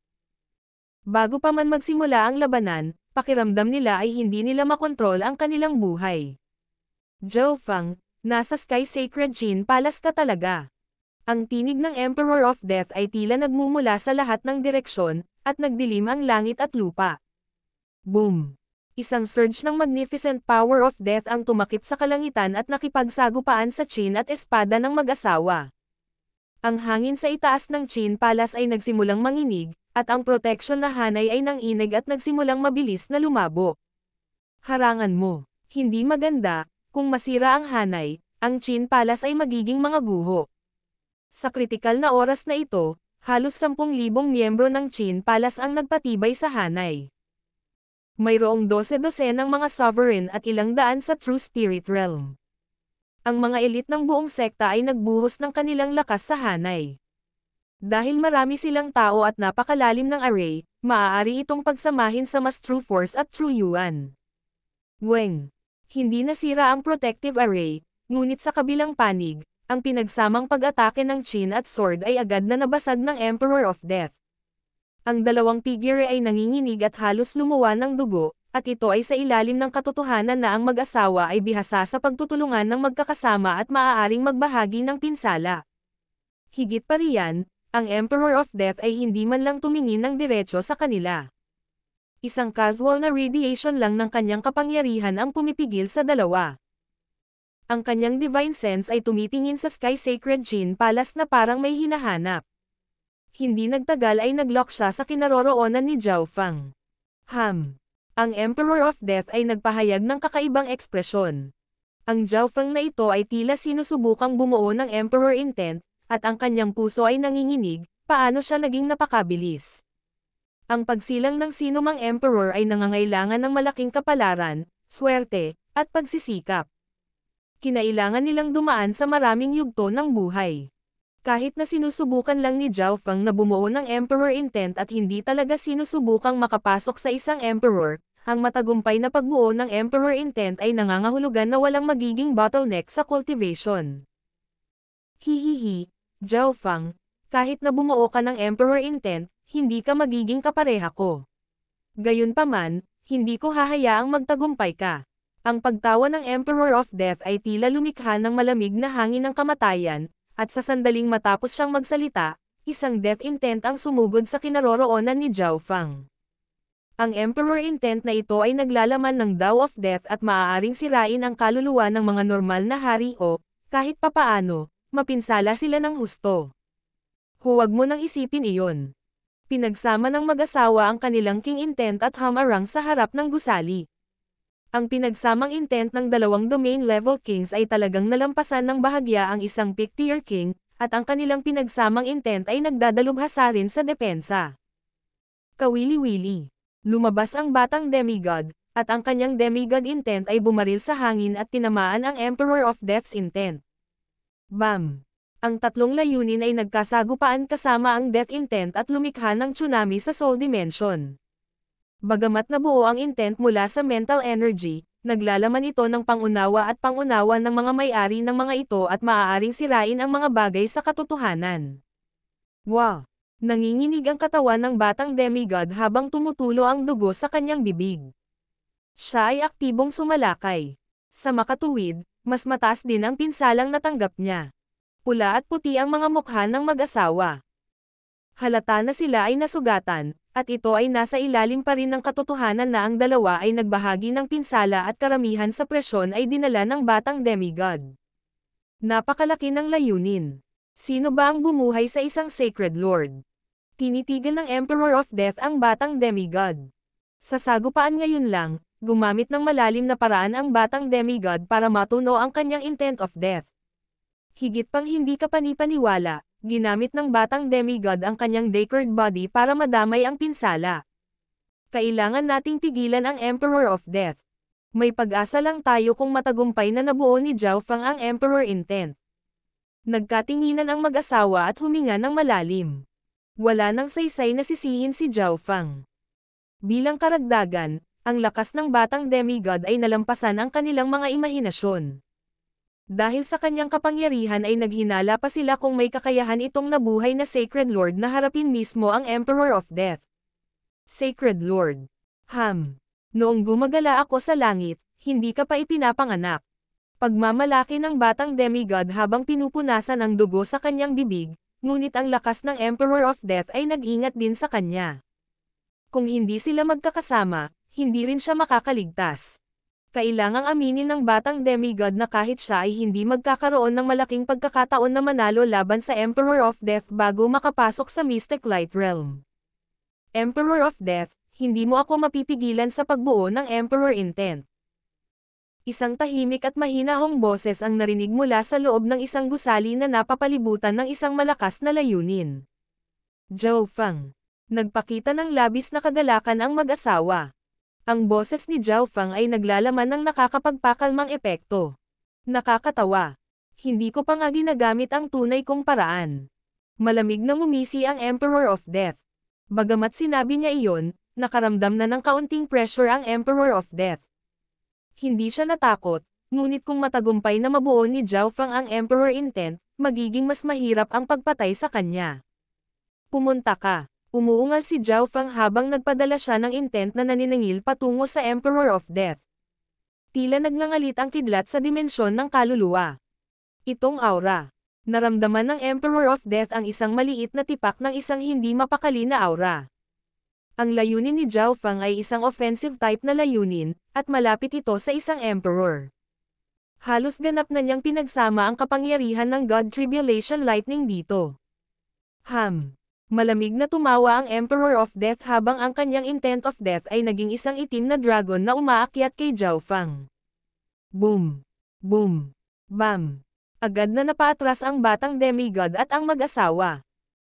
Bago pa man magsimula ang labanan, pakiramdam nila ay hindi nila makontrol ang kanilang buhay. Zhou Feng, nasa Sky Sacred Qin Palace ka talaga. Ang tinig ng Emperor of Death ay tila nagmumula sa lahat ng direksyon, at nagdilim ang langit at lupa. Boom! Isang surge ng magnificent power of death ang tumakip sa kalangitan at nakipagsagupaan sa qin at espada ng mag-asawa. Ang hangin sa itaas ng Qin Palace ay nagsimulang manginig, at ang protection na hanay ay nanginig at nagsimulang mabilis na lumabo. Harangan mo. Hindi maganda, kung masira ang hanay, ang Qin Palace ay magiging mga guho. Sa kritikal na oras na ito, halos 10,000 miyembro ng Qin Palace ang nagpatibay sa hanay. Mayroong 12 ng mga sovereign at ilang daan sa True Spirit Realm. Ang mga elite ng buong sekta ay nagbuhos ng kanilang lakas sa hanay. Dahil marami silang tao at napakalalim ng array, maaari itong pagsamahin sa mas True Force at True Yuan. Weng. Hindi nasira ang protective array, ngunit sa kabilang panig, ang pinagsamang pag-atake ng qin at sword ay agad na nabasag ng Emperor of Death. Ang dalawang figure ay nanginginig at halos lumuwa ng dugo, at ito ay sa ilalim ng katotohanan na ang mag-asawa ay bihasa sa pagtutulungan ng magkakasama at maaaring magbahagi ng pinsala. Higit pa riyan, ang Emperor of Death ay hindi man lang tumingin ng diretso sa kanila. Isang casual na radiation lang ng kanyang kapangyarihan ang pumipigil sa dalawa. Ang kanyang divine sense ay tumitingin sa Sky Sacred Qin Palace na parang may hinahanap. Hindi nagtagal ay naglock siya sa kinaroroonan ni Zhou Feng. Ang Emperor of Death ay nagpahayag ng kakaibang ekspresyon. Ang Zhou Feng na ito ay tila sinusubukang bumuo ng Emperor Intent, at ang kanyang puso ay nanginginig, paano siya naging napakabilis. Ang pagsilang ng sinumang Emperor ay nangangailangan ng malaking kapalaran, swerte, at pagsisikap. Kinailangan nilang dumaan sa maraming yugto ng buhay. Kahit na sinusubukan lang ni Zhou Feng na bumuo ng Emperor Intent at hindi talaga sinusubukang makapasok sa isang Emperor, ang matagumpay na pagbuo ng Emperor Intent ay nangangahulugan na walang magiging bottleneck sa cultivation. Hihihi, Zhou Feng, kahit na bumuo ka ng Emperor Intent, hindi ka magiging kapareha ko. Gayunpaman, hindi ko hahayaang magtagumpay ka. Ang pagtawa ng Emperor of Death ay tila lumikha ng malamig na hangin ng kamatayan, at sa sandaling matapos siyang magsalita, isang death intent ang sumugod sa kinaroroonan ni Zhou Feng. Ang Emperor Intent na ito ay naglalaman ng Dao of Death at maaaring sirain ang kaluluwa ng mga normal na hari o, kahit papaano, mapinsala sila ng husto. Huwag mo nang isipin iyon. Pinagsama ng mag-asawa ang kanilang King Intent at Hamarang sa harap ng gusali. Ang pinagsamang intent ng dalawang domain-level kings ay talagang nalampasan ng bahagya ang isang pick-tier king, at ang kanilang pinagsamang intent ay nagdadalubhasa rin sa depensa. Kawili-wili. Lumabas ang batang demigod, at ang kanyang demigod intent ay bumaril sa hangin at tinamaan ang Emperor of Death's intent. Bam! Ang tatlong layunin ay nagkasagupaan kasama ang death intent at lumikha ng tsunami sa soul dimension. Bagamat nabuo ang intent mula sa mental energy, naglalaman ito ng pangunawa at pangunawa ng mga may-ari ng mga ito at maaaring sirain ang mga bagay sa katotohanan. Wow! Nanginginig ang katawan ng batang demigod habang tumutulo ang dugo sa kanyang bibig. Siya ay aktibong sumalakay. Sa makatuwid, mas mataas din ang pinsalang natanggap niya. Pula at puti ang mga mukha ng mag-asawa. Halata na sila ay nasugatan, at ito ay nasa ilalim pa rin ng katotohanan na ang dalawa ay nagbahagi ng pinsala at karamihan sa presyon ay dinala ng batang demigod. Napakalaki ng layunin. Sino ba ang bumuhay sa isang sacred lord? Tinitigan ng Emperor of Death ang batang demigod. Sa sagupaan ngayon lang, Gumamit ng malalim na paraan ang batang demigod para matuno ang kanyang intent of death. Higit pang hindi ka panipaniwala, ginamit ng batang demigod ang kanyang Deckard body para madamay ang pinsala. Kailangan nating pigilan ang Emperor of Death. May pag-asa lang tayo kung matagumpay na nabuo ni Zhao Fang ang Emperor intent. Nagkatinginan ang mag-asawa at huminga ng malalim. Wala nang saysay na sisihin si Zhao Fang. Bilang karagdagan, ang lakas ng batang demigod ay nalampasan ang kanilang mga imahinasyon. Dahil sa kanyang kapangyarihan ay naghinala pa sila kung may kakayahan itong nabuhay na Sacred Lord na harapin mismo ang Emperor of Death. Sacred Lord. Noong gumagala ako sa langit, hindi ka pa ipinapanganak. Pagmamalaki ng batang demigod habang pinupunasan ang dugo sa kanyang bibig, ngunit ang lakas ng Emperor of Death ay nag-ingat din sa kanya. Kung hindi sila magkakasama, hindi rin siya makakaligtas. Kailangang aminin ng batang demigod na kahit siya ay hindi magkakaroon ng malaking pagkakataon na manalo laban sa Emperor of Death bago makapasok sa Mystic Light Realm. Emperor of Death, hindi mo ako mapipigilan sa pagbuo ng Emperor intent. Isang tahimik at mahinahong boses ang narinig mula sa loob ng isang gusali na napapalibutan ng isang malakas na layunin. Zhao Fang. Nagpakita ng labis na kagalakan ang mag-asawa. Ang boses ni Zhao Fang ay naglalaman ng nakakapagpakalmang epekto. Nakakatawa. Hindi ko pa nga ginagamit ang tunay kong paraan. Malamig na ngumisi ang Emperor of Death. Bagamat sinabi niya iyon, nakaramdam na ng kaunting pressure ang Emperor of Death. Hindi siya natakot, ngunit kung matagumpay na mabuo ni Zhao Fang ang Emperor intent, magiging mas mahirap ang pagpatay sa kanya. Pumunta ka. Umuungal si Zhao Fang habang nagpadala siya ng intent na naniningil patungo sa Emperor of Death. Tila nagngangalit ang kidlat sa dimensyon ng kaluluwa. Itong aura. Naramdaman ng Emperor of Death ang isang maliit na tipak ng isang hindi mapakali na aura. Ang layunin ni Zhao Fang ay isang offensive type na layunin, at malapit ito sa isang Emperor. Halos ganap na niyang pinagsama ang kapangyarihan ng God Tribulation Lightning dito. Malamig na tumawa ang Emperor of Death habang ang kanyang intent of death ay naging isang itim na dragon na umaakyat kay Zhao Fang. Boom! Boom! Bam! Agad na napaatras ang batang demigod at ang mag-asawa.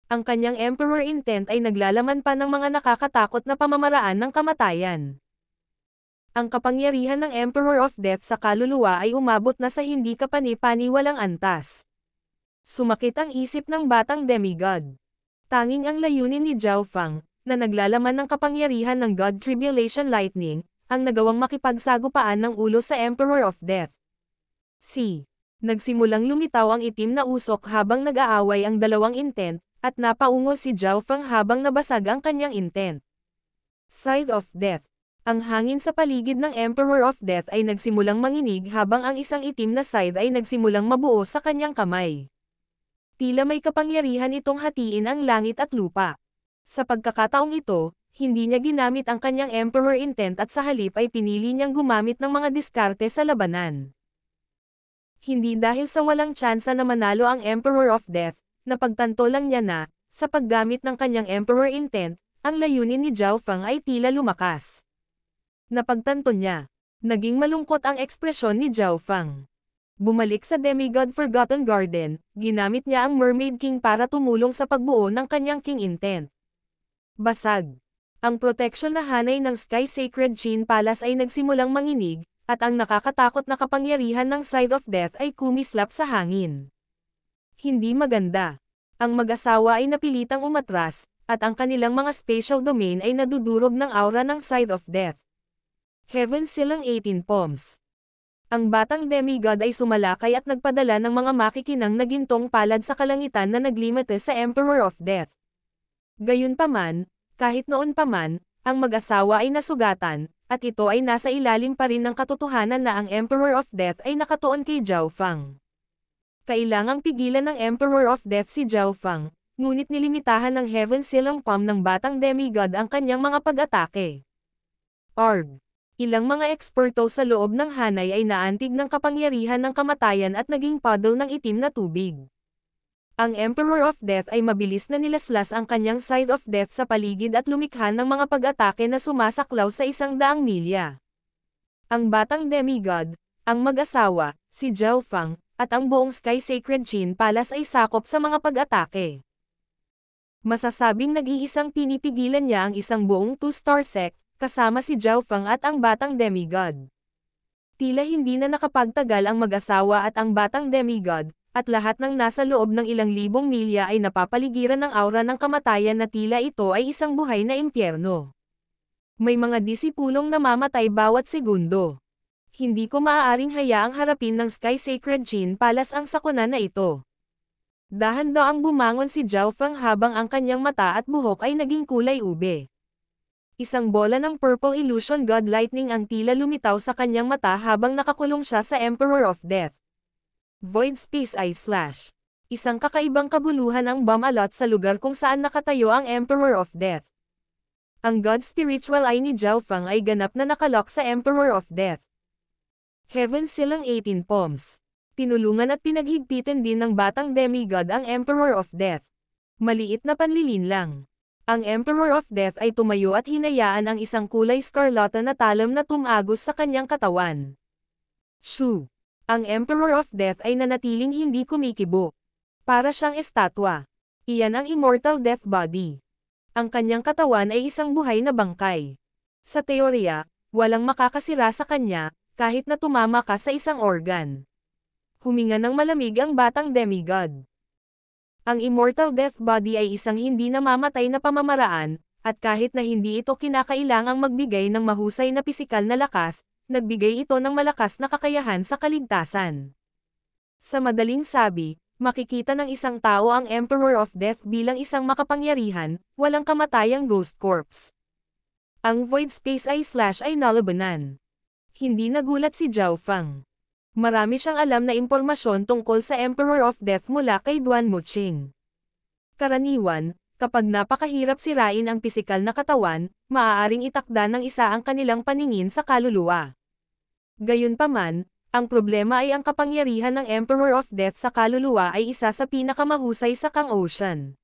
Ang kanyang Emperor intent ay naglalaman pa ng mga nakakatakot na pamamaraan ng kamatayan. Ang kapangyarihan ng Emperor of Death sa kaluluwa ay umabot na sa hindi kapani-paniwalang antas. Sumakit ang isip ng batang demigod. Tanging ang layunin ni Zhao Fang, na naglalaman ng kapangyarihan ng God Tribulation Lightning, ang nagawang makipagsagupaan ng ulo sa Emperor of Death. Nagsimulang lumitaw ang itim na usok habang nag-aaway ang dalawang intent, at napaungo si Zhao Fang habang nabasag ang kanyang intent. Side of Death. Ang hangin sa paligid ng Emperor of Death ay nagsimulang manginig habang ang isang itim na side ay nagsimulang mabuo sa kanyang kamay. Tila may kapangyarihan itong hatiin ang langit at lupa. Sa pagkakataong ito, hindi niya ginamit ang kanyang Emperor intent at sa halip ay pinili niyang gumamit ng mga diskarte sa labanan. Hindi dahil sa walang tsansa na manalo ang Emperor of Death, napagtanto lang niya na, sa paggamit ng kanyang Emperor intent, ang layunin ni Zhao Fang ay tila lumakas. Napagtanto niya. Naging malungkot ang ekspresyon ni Zhao Fang. Bumalik sa Demigod Forgotten Garden, ginamit niya ang Mermaid King para tumulong sa pagbuo ng kanyang King intent. Basag. Ang protection na hanay ng Sky Sacred Chain Palace ay nagsimulang manginig, at ang nakakatakot na kapangyarihan ng Side of Death ay kumislap sa hangin. Hindi maganda. Ang mag-asawa ay napilitang umatras, at ang kanilang mga spatial domain ay nadudurog ng aura ng Side of Death. Heaven Silang 18 Palms. Ang batang demigod ay sumalakay at nagpadala ng mga makikinang na gintong palad sa kalangitan na naglimite sa Emperor of Death. Gayunpaman, kahit noon pa man, ang mag-asawa ay nasugatan, at ito ay nasa ilalim pa rin ng katotohanan na ang Emperor of Death ay nakatuon kay Zhao Fang. Kailangang pigilan ng Emperor of Death si Zhao Fang, ngunit nilimitahan ng Heaven Silang Palm ng batang demigod ang kanyang mga pag-atake. Org. Ilang mga eksperto sa loob ng hanay ay naantig ng kapangyarihan ng kamatayan at naging puddle ng itim na tubig. Ang Emperor of Death ay mabilis na nilaslas ang kanyang Side of Death sa paligid at lumikha ng mga pag-atake na sumasaklaw sa 100 milya. Ang batang demigod, ang mag-asawa, si Zhao Feng, at ang buong Sky Sacred Qin Palace ay sakop sa mga pag-atake. Masasabing nag-iisang pinipigilan niya ang isang buong two-star sect, kasama si Zhao Feng at ang batang demigod. Tila hindi na nakapagtagal ang mag-asawa at ang batang demigod, at lahat ng nasa loob ng ilang libong milya ay napapaligiran ng aura ng kamatayan na tila ito ay isang buhay na impyerno. May mga disipulong namamatay bawat segundo. Hindi ko maaaring hayaang harapin ng Sky Sacred Qin Palace ang sakuna na ito. Dahan-daang bumangon si Zhao Feng habang ang kanyang mata at buhok ay naging kulay ube. Isang bola ng Purple Illusion God Lightning ang tila lumitaw sa kanyang mata habang nakakulong siya sa Emperor of Death. Void Space Eye Slash. Isang kakaibang kabuluhan ang bumalot sa lugar kung saan nakatayo ang Emperor of Death. Ang God Spiritual Eye ni Zhao Feng ay ganap na nakalok sa Emperor of Death. Heaven silang 18 palms. Tinulungan at pinaghigpitan din ng batang demigod ang Emperor of Death. Maliit na panlilin lang. Ang Emperor of Death ay tumayo at hinayaan ang isang kulay scarlata na talam na tumagos sa kanyang katawan. Shoo! Ang Emperor of Death ay nanatiling hindi kumikibo. Para siyang estatwa. Iyan ang Immortal Death Body. Ang kanyang katawan ay isang buhay na bangkay. Sa teorya, walang makakasira sa kanya, kahit na tumama ka sa isang organ. Huminga ng malamig ang batang demigod. Ang Immortal Death Body ay isang hindi namamatay na pamamaraan, at kahit na hindi ito kinakailangang magbigay ng mahusay na pisikal na lakas, nagbigay ito ng malakas na kakayahan sa kaligtasan. Sa madaling sabi, makikita ng isang tao ang Emperor of Death bilang isang makapangyarihan, walang kamatayang ghost corpse. Ang Void Space Eye Slash ay nalabanan. Hindi nagulat si Zhao Feng. Marami siyang alam na impormasyon tungkol sa Emperor of Death mula kay Duan Muqing. Karaniwan, kapag napakahirap sirain ang pisikal na katawan, maaaring itakda ng isa ang kanilang paningin sa kaluluwa. Gayunpaman, ang problema ay ang kapangyarihan ng Emperor of Death sa kaluluwa ay isa sa pinakamahusay sa Kang Ocean.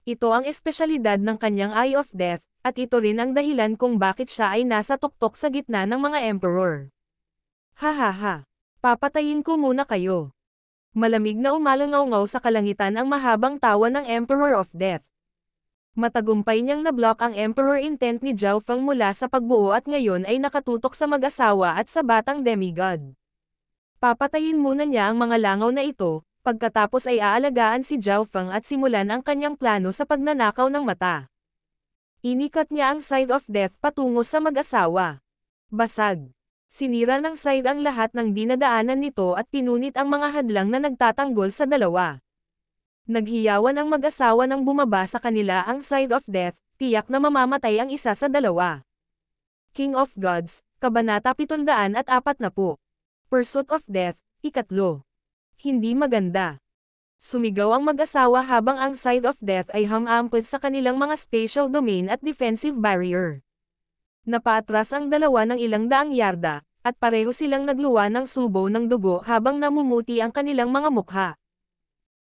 Ito ang espesyalidad ng kanyang Eye of Death, at ito rin ang dahilan kung bakit siya ay nasa tuktok sa gitna ng mga Emperor. Hahaha. Papatayin ko muna kayo. Malamig na umalangaw-ngaw sa kalangitan ang mahabang tawa ng Emperor of Death. Matagumpay niyang nablock ang Emperor intent ni Zhao Feng mula sa pagbuo at ngayon ay nakatutok sa mag-asawa at sa batang demigod. Papatayin muna niya ang mga langaw na ito, pagkatapos ay aalagaan si Zhao Feng at simulan ang kanyang plano sa pagnanakaw ng mata. Inikat niya ang Side of Death patungo sa mag-asawa. Basag. Sinira ng Side ang lahat ng dinadaanan nito at pinunit ang mga hadlang na nagtatanggol sa dalawa. Naghiyawan ang mag-asawa nang bumaba sa kanila ang Side of Death, tiyak na mamamatay ang isa sa dalawa. King of Gods, Kabanata 740. Pursuit of Death, 3. Hindi maganda. Sumigaw ang mag-asawa habang ang Side of Death ay hamampos sa kanilang mga spatial domain at defensive barrier. Napaatras ang dalawa ng ilang daang yarda, at pareho silang nagluwa ng subo ng dugo habang namumuti ang kanilang mga mukha.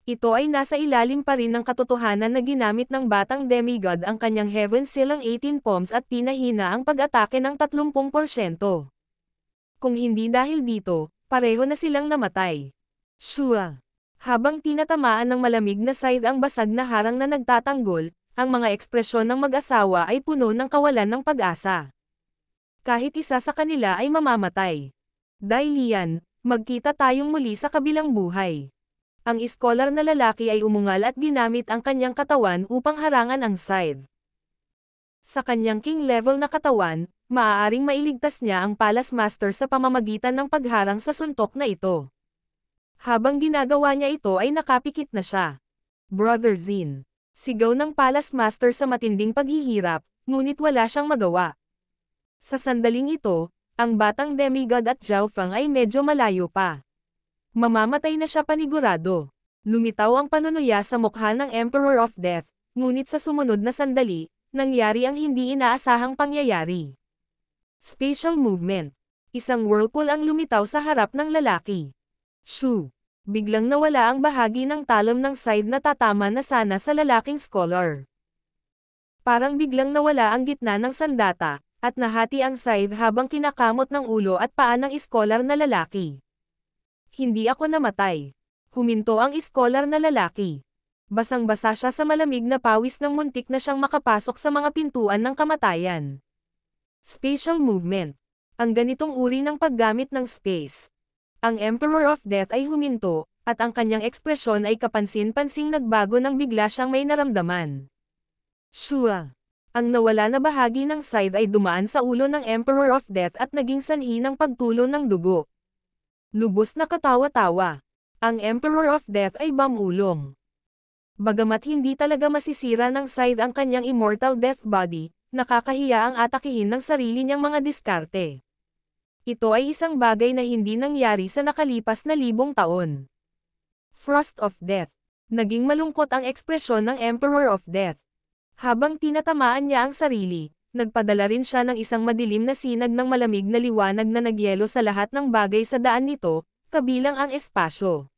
Ito ay nasa ilalim pa rin ng katotohanan na ginamit ng batang demigod ang kanyang Heaven silang 18 palms at pinahina ang pag-atake ng 30%. Kung hindi dahil dito, pareho na silang namatay. Shua. Habang tinatamaan ng malamig na Side ang basag na harang na nagtatanggol, ang mga ekspresyon ng mag-asawa ay puno ng kawalan ng pag-asa. Kahit isa sa kanila ay mamamatay. Dahil yan, magkita tayong muli sa kabilang buhay. Ang iskolar na lalaki ay umungal at ginamit ang kanyang katawan upang harangan ang Side. Sa kanyang king level na katawan, maaaring mailigtas niya ang Palace Master sa pamamagitan ng pagharang sa suntok na ito. Habang ginagawa niya ito ay nakapikit na siya. Brother Zin. Sigaw ng Palace Master sa matinding paghihirap, ngunit wala siyang magawa. Sa sandaling ito, ang batang demigod at Zhao Feng ay medyo malayo pa. Mamamatay na siya panigurado. Lumitaw ang panunuya sa mukha ng Emperor of Death, ngunit sa sumunod na sandali, nangyari ang hindi inaasahang pangyayari. Spatial movement. Isang whirlpool ang lumitaw sa harap ng lalaki. Shoo! Biglang nawala ang bahagi ng talon ng Side na tatama na sana sa lalaking scholar. Parang biglang nawala ang gitna ng sandata, at nahati ang scythe habang kinakamot ng ulo at paa ng iskolar na lalaki. Hindi ako namatay. Huminto ang iskolar na lalaki. Basang-basa siya sa malamig na pawis ng muntik na siyang makapasok sa mga pintuan ng kamatayan. Spatial movement. Ang ganitong uri ng paggamit ng space. Ang Emperor of Death ay huminto, at ang kanyang ekspresyon ay kapansin-pansing nagbago nang bigla siyang may naramdaman. Shua. Ang nawala na bahagi ng scythe ay dumaan sa ulo ng Emperor of Death at naging sanhi ng pagtulo ng dugo. Lubos na katawa-tawa. Ang Emperor of Death ay bamulong. Bagamat hindi talaga masisira ng scythe ang kanyang immortal death body, nakakahiya ang atakihin ng sarili niyang mga diskarte. Ito ay isang bagay na hindi nangyari sa nakalipas na 1,000 taon. Frost of Death. Naging malungkot ang ekspresyon ng Emperor of Death. Habang tinatamaan niya ang sarili, nagpadala rin siya ng isang madilim na sinag ng malamig na liwanag na nagyelo sa lahat ng bagay sa daan nito, kabilang ang espasyo.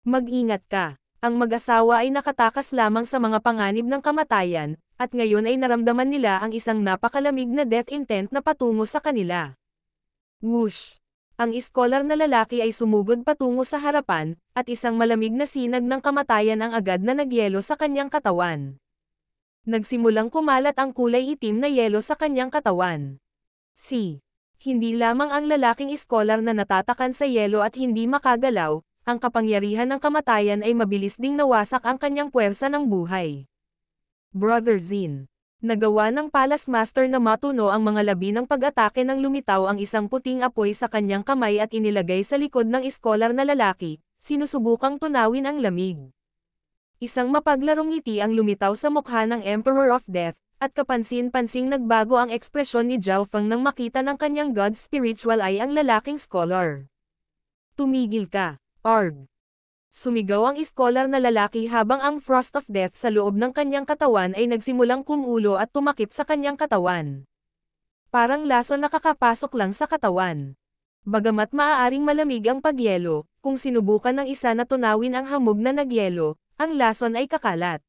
Mag-ingat ka. Ang mag-asawa ay nakatakas lamang sa mga panganib ng kamatayan, at ngayon ay naramdaman nila ang isang napakalamig na death intent na patungo sa kanila. Whoosh! Ang iskolar na lalaki ay sumugod patungo sa harapan, at isang malamig na sinag ng kamatayan ang agad na nagyelo sa kanyang katawan. Nagsimulang kumalat ang kulay itim na yelo sa kanyang katawan. Hindi lamang ang lalaking iskolar na natatakan sa yelo at hindi makagalaw, ang kapangyarihan ng kamatayan ay mabilis ding nawasak ang kanyang puwersa ng buhay. Brother Zin. Nagawa ng Palace Master na matuno ang mga labi ng pag-atake nang lumitaw ang isang puting apoy sa kanyang kamay at inilagay sa likod ng iskolar na lalaki, sinusubukang tunawin ang lamig. Isang mapaglarong ngiti ang lumitaw sa mukha ng Emperor of Death, at kapansin-pansing nagbago ang ekspresyon ni Zhao Feng nang makita ng kanyang god spiritual eye ang lalaking scholar. Tumigil ka, Arg! Sumigaw ang iskolar na lalaki habang ang Frost of Death sa loob ng kanyang katawan ay nagsimulang kumulo at tumakip sa kanyang katawan. Parang laso nakakapasok lang sa katawan. Bagamat maaaring malamig ang pagyelo, kung sinubukan ng isa na tunawin ang hamog na nagyelo, ang lason ay kakalat.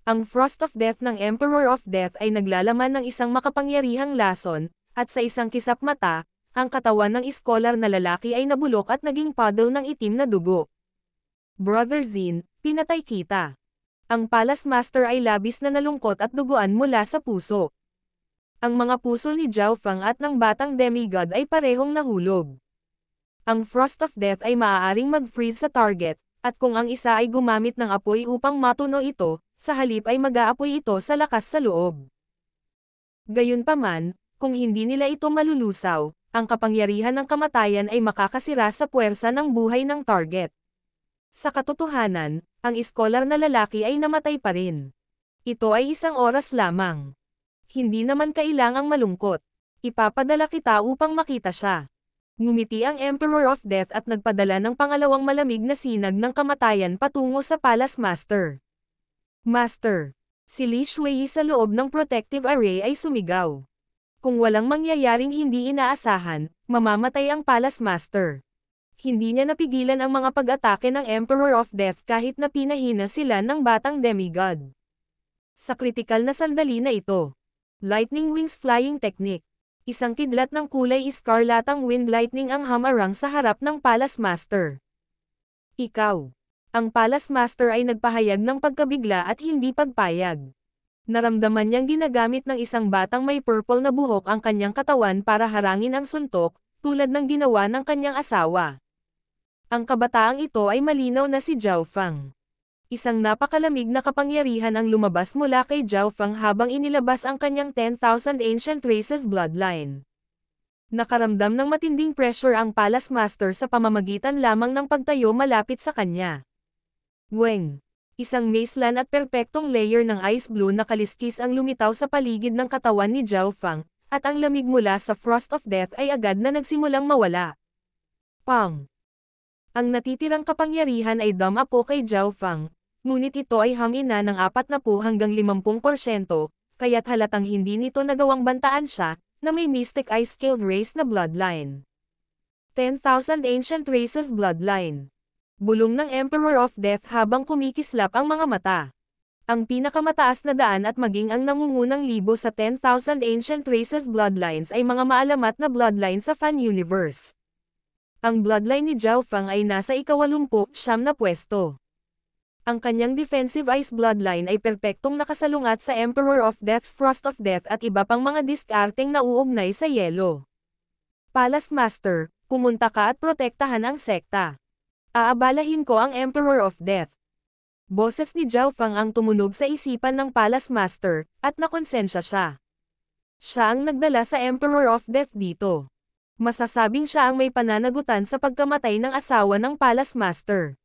Ang Frost of Death ng Emperor of Death ay naglalaman ng isang makapangyarihang lason, at sa isang kisap mata, ang katawan ng iskolar na lalaki ay nabulok at naging puddle ng itim na dugo. Brother Zin, pinatay kita. Ang Palace Master ay labis na nalungkot at duguan mula sa puso. Ang mga puso ni Zhao Feng at ng batang demigod ay parehong nahulog. Ang Frost of Death ay maaaring mag-freeze sa target, at kung ang isa ay gumamit ng apoy upang matuno ito, sa halip ay mag-aapoy ito sa lakas sa loob. Gayunpaman, kung hindi nila ito malulusaw, ang kapangyarihan ng kamatayan ay makakasira sa puwersa ng buhay ng target. Sa katotohanan, ang iskolar na lalaki ay namatay pa rin. Ito ay isang oras lamang. Hindi naman kailangang malungkot. Ipapadala kita upang makita siya. Ngumiti ang Emperor of Death at nagpadala ng pangalawang malamig na sinag ng kamatayan patungo sa Palace Master. Master! Si Li Shui sa loob ng protective array ay sumigaw. Kung walang mangyayaring hindi inaasahan, mamamatay ang Palace Master. Hindi niya napigilan ang mga pag-atake ng Emperor of Death kahit na pinahina sila ng batang demigod. Sa kritikal na sandali na ito, Lightning Wings Flying Technique. Isang kidlat ng kulay iskarlatang wind lightning ang hamarang sa harap ng Palace Master. Ikaw. Ang Palace Master ay nagpahayag ng pagkabigla at hindi pagpayag. Naramdaman niyang ginagamit ng isang batang may purple na buhok ang kanyang katawan para harangin ang suntok, tulad ng ginawa ng kanyang asawa. Ang kabataang ito ay malinaw na si Zhao Feng. Isang napakalamig na kapangyarihan ang lumabas mula kay Zhao Feng habang inilabas ang kanyang 10,000 Ancient Races bloodline. Nakaramdam ng matinding pressure ang Palace Master sa pamamagitan lamang ng pagtayo malapit sa kanya. Weng! Isang maceland at perpektong layer ng ice blue na kaliskis ang lumitaw sa paligid ng katawan ni Zhao Feng, at ang lamig mula sa Frost of Death ay agad na nagsimulang mawala. Pang! Ang natitirang kapangyarihan ay dumapo kay Zhao Feng, ngunit ito ay hangin na ng 40 hanggang 50%, kaya't halatang hindi nito nagawang bantaan siya, na may Mystic Ice-Scaled Race na bloodline. 10,000 Ancient Races bloodline. Bulong ng Emperor of Death habang kumikislap ang mga mata. Ang pinakamataas na daan at maging ang nangungunang libo sa 10,000 Ancient Races bloodlines ay mga maalamat na bloodline sa fan universe. Ang bloodline ni Zhao Feng ay nasa ika-80 na pwesto. Ang kanyang defensive ice bloodline ay perpektong nakasalungat sa Emperor of Death's Frost of Death at iba pang mga diskarteng nauugnay sa yelo. Palace Master, pumunta ka at protektahan ang sekta. Aabalahin ko ang Emperor of Death. Boses ni Zhao Feng ang tumunog sa isipan ng Palace Master, at nakonsensya siya. Siya ang nagdala sa Emperor of Death dito. Masasabing siya ang may pananagutan sa pagkamatay ng asawa ng Palace Master.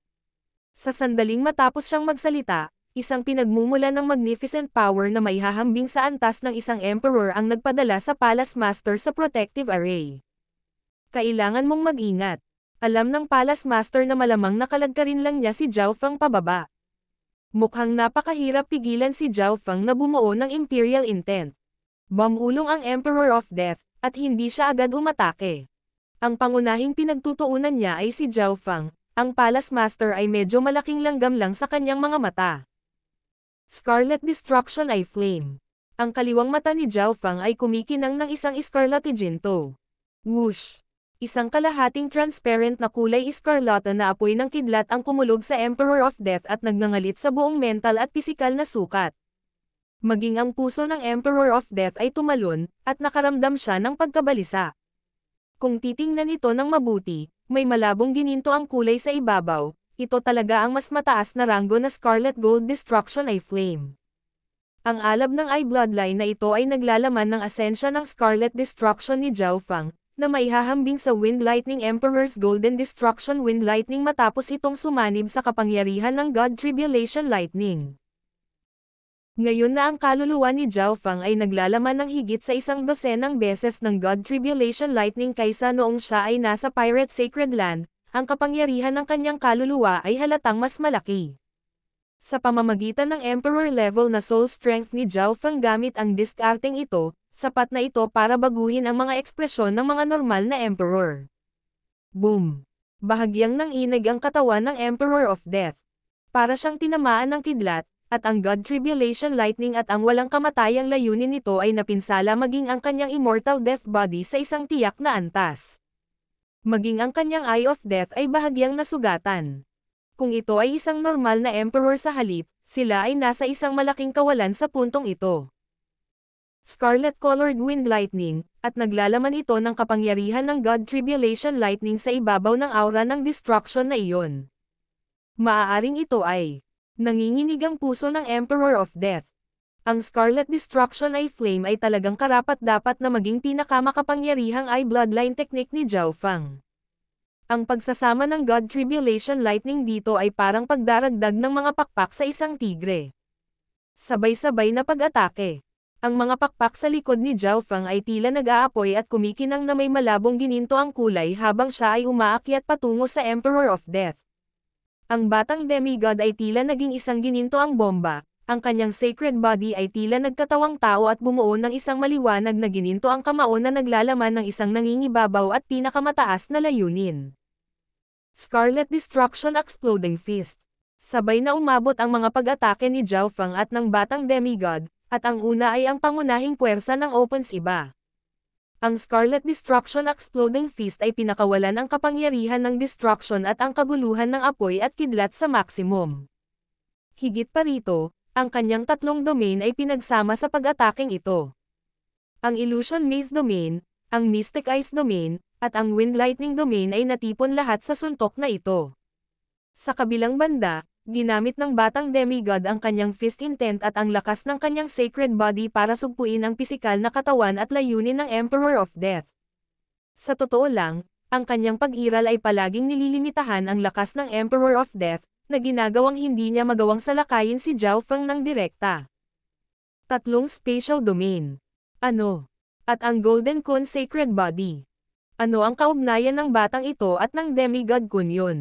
Sa sandaling matapos siyang magsalita, isang pinagmumula ng magnificent power na may hahambing sa antas ng isang Emperor ang nagpadala sa Palace Master sa protective array. Kailangan mong mag-ingat. Alam ng Palace Master na malamang nakaladkarin lang niya si Zhao Feng pababa. Mukhang napakahirap pigilan si Zhao Feng na bumuo ng Imperial Intent. Bumulong ang Emperor of Death, at hindi siya agad umatake. Ang pangunahing pinagtutuunan niya ay si Zhao Feng, ang Palace Master ay medyo malaking langgam lang sa kanyang mga mata. Scarlet Destruction Eye Flame. Ang kaliwang mata ni Zhao Feng ay kumikinang ng isang Scarlet Ginto. Whoosh! Isang kalahating transparent na kulay iskarlata na apoy ng kidlat ang kumulog sa Emperor of Death at nagngangalit sa buong mental at pisikal na sukat. Maging ang puso ng Emperor of Death ay tumalon, at nakaramdam siya ng pagkabalisa. Kung titingnan ito ng mabuti, may malabong gininto ang kulay sa ibabaw, ito talaga ang mas mataas na ranggo na Scarlet Gold Destruction Eye Flame. Ang alab ng Eye Bloodline na ito ay naglalaman ng asensya ng Scarlet Destruction ni Zhao Feng, na maihahambing sa Wind Lightning Emperor's Golden Destruction Wind Lightning matapos itong sumanib sa kapangyarihan ng God Tribulation Lightning. Ngayon na ang kaluluwa ni Zhao Feng ay naglalaman ng higit sa 12 beses ng God Tribulation Lightning kaysa noong siya ay nasa Pirate Sacred Land, ang kapangyarihan ng kanyang kaluluwa ay halatang mas malaki. Sa pamamagitan ng Emperor level na soul strength ni Zhao Feng gamit ang diskarteng ito, sapat na ito para baguhin ang mga ekspresyon ng mga normal na Emperor. Boom! Bahagyang nanginig ang katawan ng Emperor of Death. Para siyang tinamaan ng kidlat, at ang God Tribulation Lightning at ang walang kamatayang layunin nito ay napinsala maging ang kanyang Immortal Death Body sa isang tiyak na antas. Maging ang kanyang Eye of Death ay bahagyang nasugatan. Kung ito ay isang normal na Emperor sa halip, sila ay nasa isang malaking kawalan sa puntong ito. Scarlet-colored wind lightning, at naglalaman ito ng kapangyarihan ng God Tribulation Lightning sa ibabaw ng aura ng destruction na iyon. Maaaring ito ay nanginginig ang puso ng Emperor of Death. Ang Scarlet Destruction Eye Flame ay talagang karapat-dapat na maging pinakamakapangyarihang Eye Bloodline technique ni Zhao Feng. Ang pagsasama ng God Tribulation Lightning dito ay parang pagdaragdag ng mga pakpak sa isang tigre. Sabay-sabay na pag-atake. Ang mga pakpak sa likod ni Zhao Feng ay tila nag-aapoy at kumikinang na may malabong gininto ang kulay habang siya ay umaakyat patungo sa Emperor of Death. Ang batang demigod ay tila naging isang gininto ang bomba, ang kanyang sacred body ay tila nagkatawang tao at bumuo ng isang maliwanag na gininto ang kamao na naglalaman ng isang nangingibabaw at pinakamataas na layunin. Scarlet Destruction Exploding Fist. Sabay na umabot ang mga pag-atake ni Zhao Feng at ng batang demigod, at ang una ay ang pangunahing puwersa ng Opens iba. Ang Scarlet Destruction Exploding Fist ay pinakawalan ang kapangyarihan ng destruction at ang kaguluhan ng apoy at kidlat sa maximum. Higit pa rito, ang kanyang tatlong domain ay pinagsama sa pag-ataking ito. Ang Illusion Maze Domain, ang Mystic Ice Domain, at ang Wind Lightning Domain ay natipon lahat sa suntok na ito. Sa kabilang banda, ginamit ng batang demigod ang kanyang fist intent at ang lakas ng kanyang sacred body para sugpuin ang pisikal na katawan at layunin ng Emperor of Death. Sa totoo lang, ang kanyang pag-iral ay palaging nililimitahan ang lakas ng Emperor of Death, na ginagawang hindi niya magawang salakayin si Zhao Feng ng direkta. Tatlong spatial domain. Ano? At ang Golden Kun Sacred Body. Ano ang kaugnayan ng batang ito at ng demigod kun yun?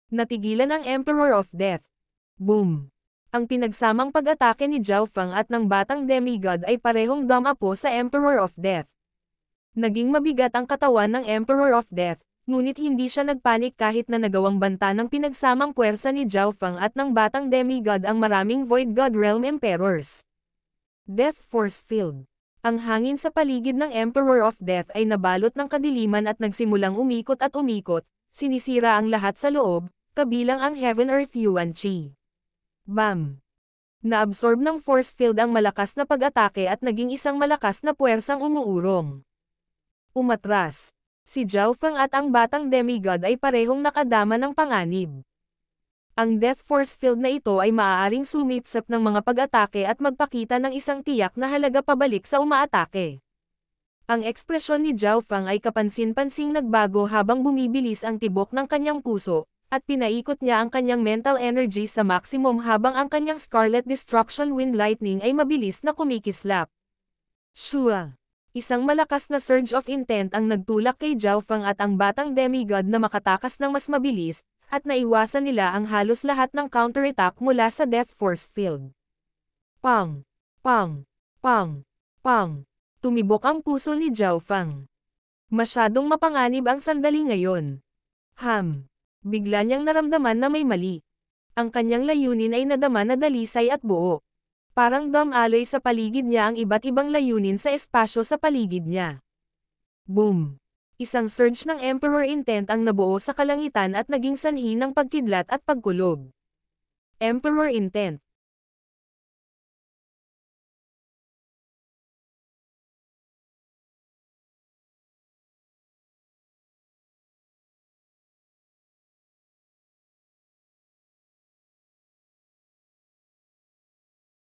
Natigilan ang Emperor of Death. Boom! Ang pinagsamang pag-atake ni Zhao Feng at ng batang demigod ay parehong dumapo sa Emperor of Death. Naging mabigat ang katawan ng Emperor of Death, Ngunit hindi siya nagpanik kahit na nagawang banta ng pinagsamang puwersa ni Zhao Feng at ng batang demigod ang maraming Void God Realm Emperors. Death Force Field. Ang hangin sa paligid ng Emperor of Death ay nabalot ng kadiliman at nagsimulang umikot at umikot, sinisira ang lahat sa loob, kabilang ang Heaven Earth Yuan Chi. Bam! Naabsorb ng force field ang malakas na pag-atake at naging isang malakas na puwersang umuurong. Umatras. Si Zhao Feng at ang batang demigod ay parehong nakadama ng panganib. Ang Death Force Field na ito ay maaaring sumipsap ng mga pag-atake at magpakita ng isang tiyak na halaga pabalik sa umaatake. Ang ekspresyon ni Zhao Feng ay kapansin-pansing nagbago habang bumibilis ang tibok ng kanyang puso, at pinaikot niya ang kanyang mental energy sa maximum habang ang kanyang Scarlet Destruction Wind Lightning ay mabilis na kumikislap. Shua! Isang malakas na surge of intent ang nagtulak kay Zhao Feng at ang batang demigod na makatakas ng mas mabilis, at naiwasan nila ang halos lahat ng counterattack mula sa Death Force Field. Pang! Pang! Pang! Pang! Tumibok ang puso ni Zhao Feng. Masyadong mapanganib ang sandali ngayon. Bigla niyang naramdaman na may mali. Ang kanyang layunin ay nadama na dalisay at buo. Parang dumaloy sa paligid niya ang iba't ibang layunin sa espasyo sa paligid niya. Boom! Isang surge ng Emperor Intent ang nabuo sa kalangitan at naging sanhi ng pagkidlat at pagkulog. Emperor Intent.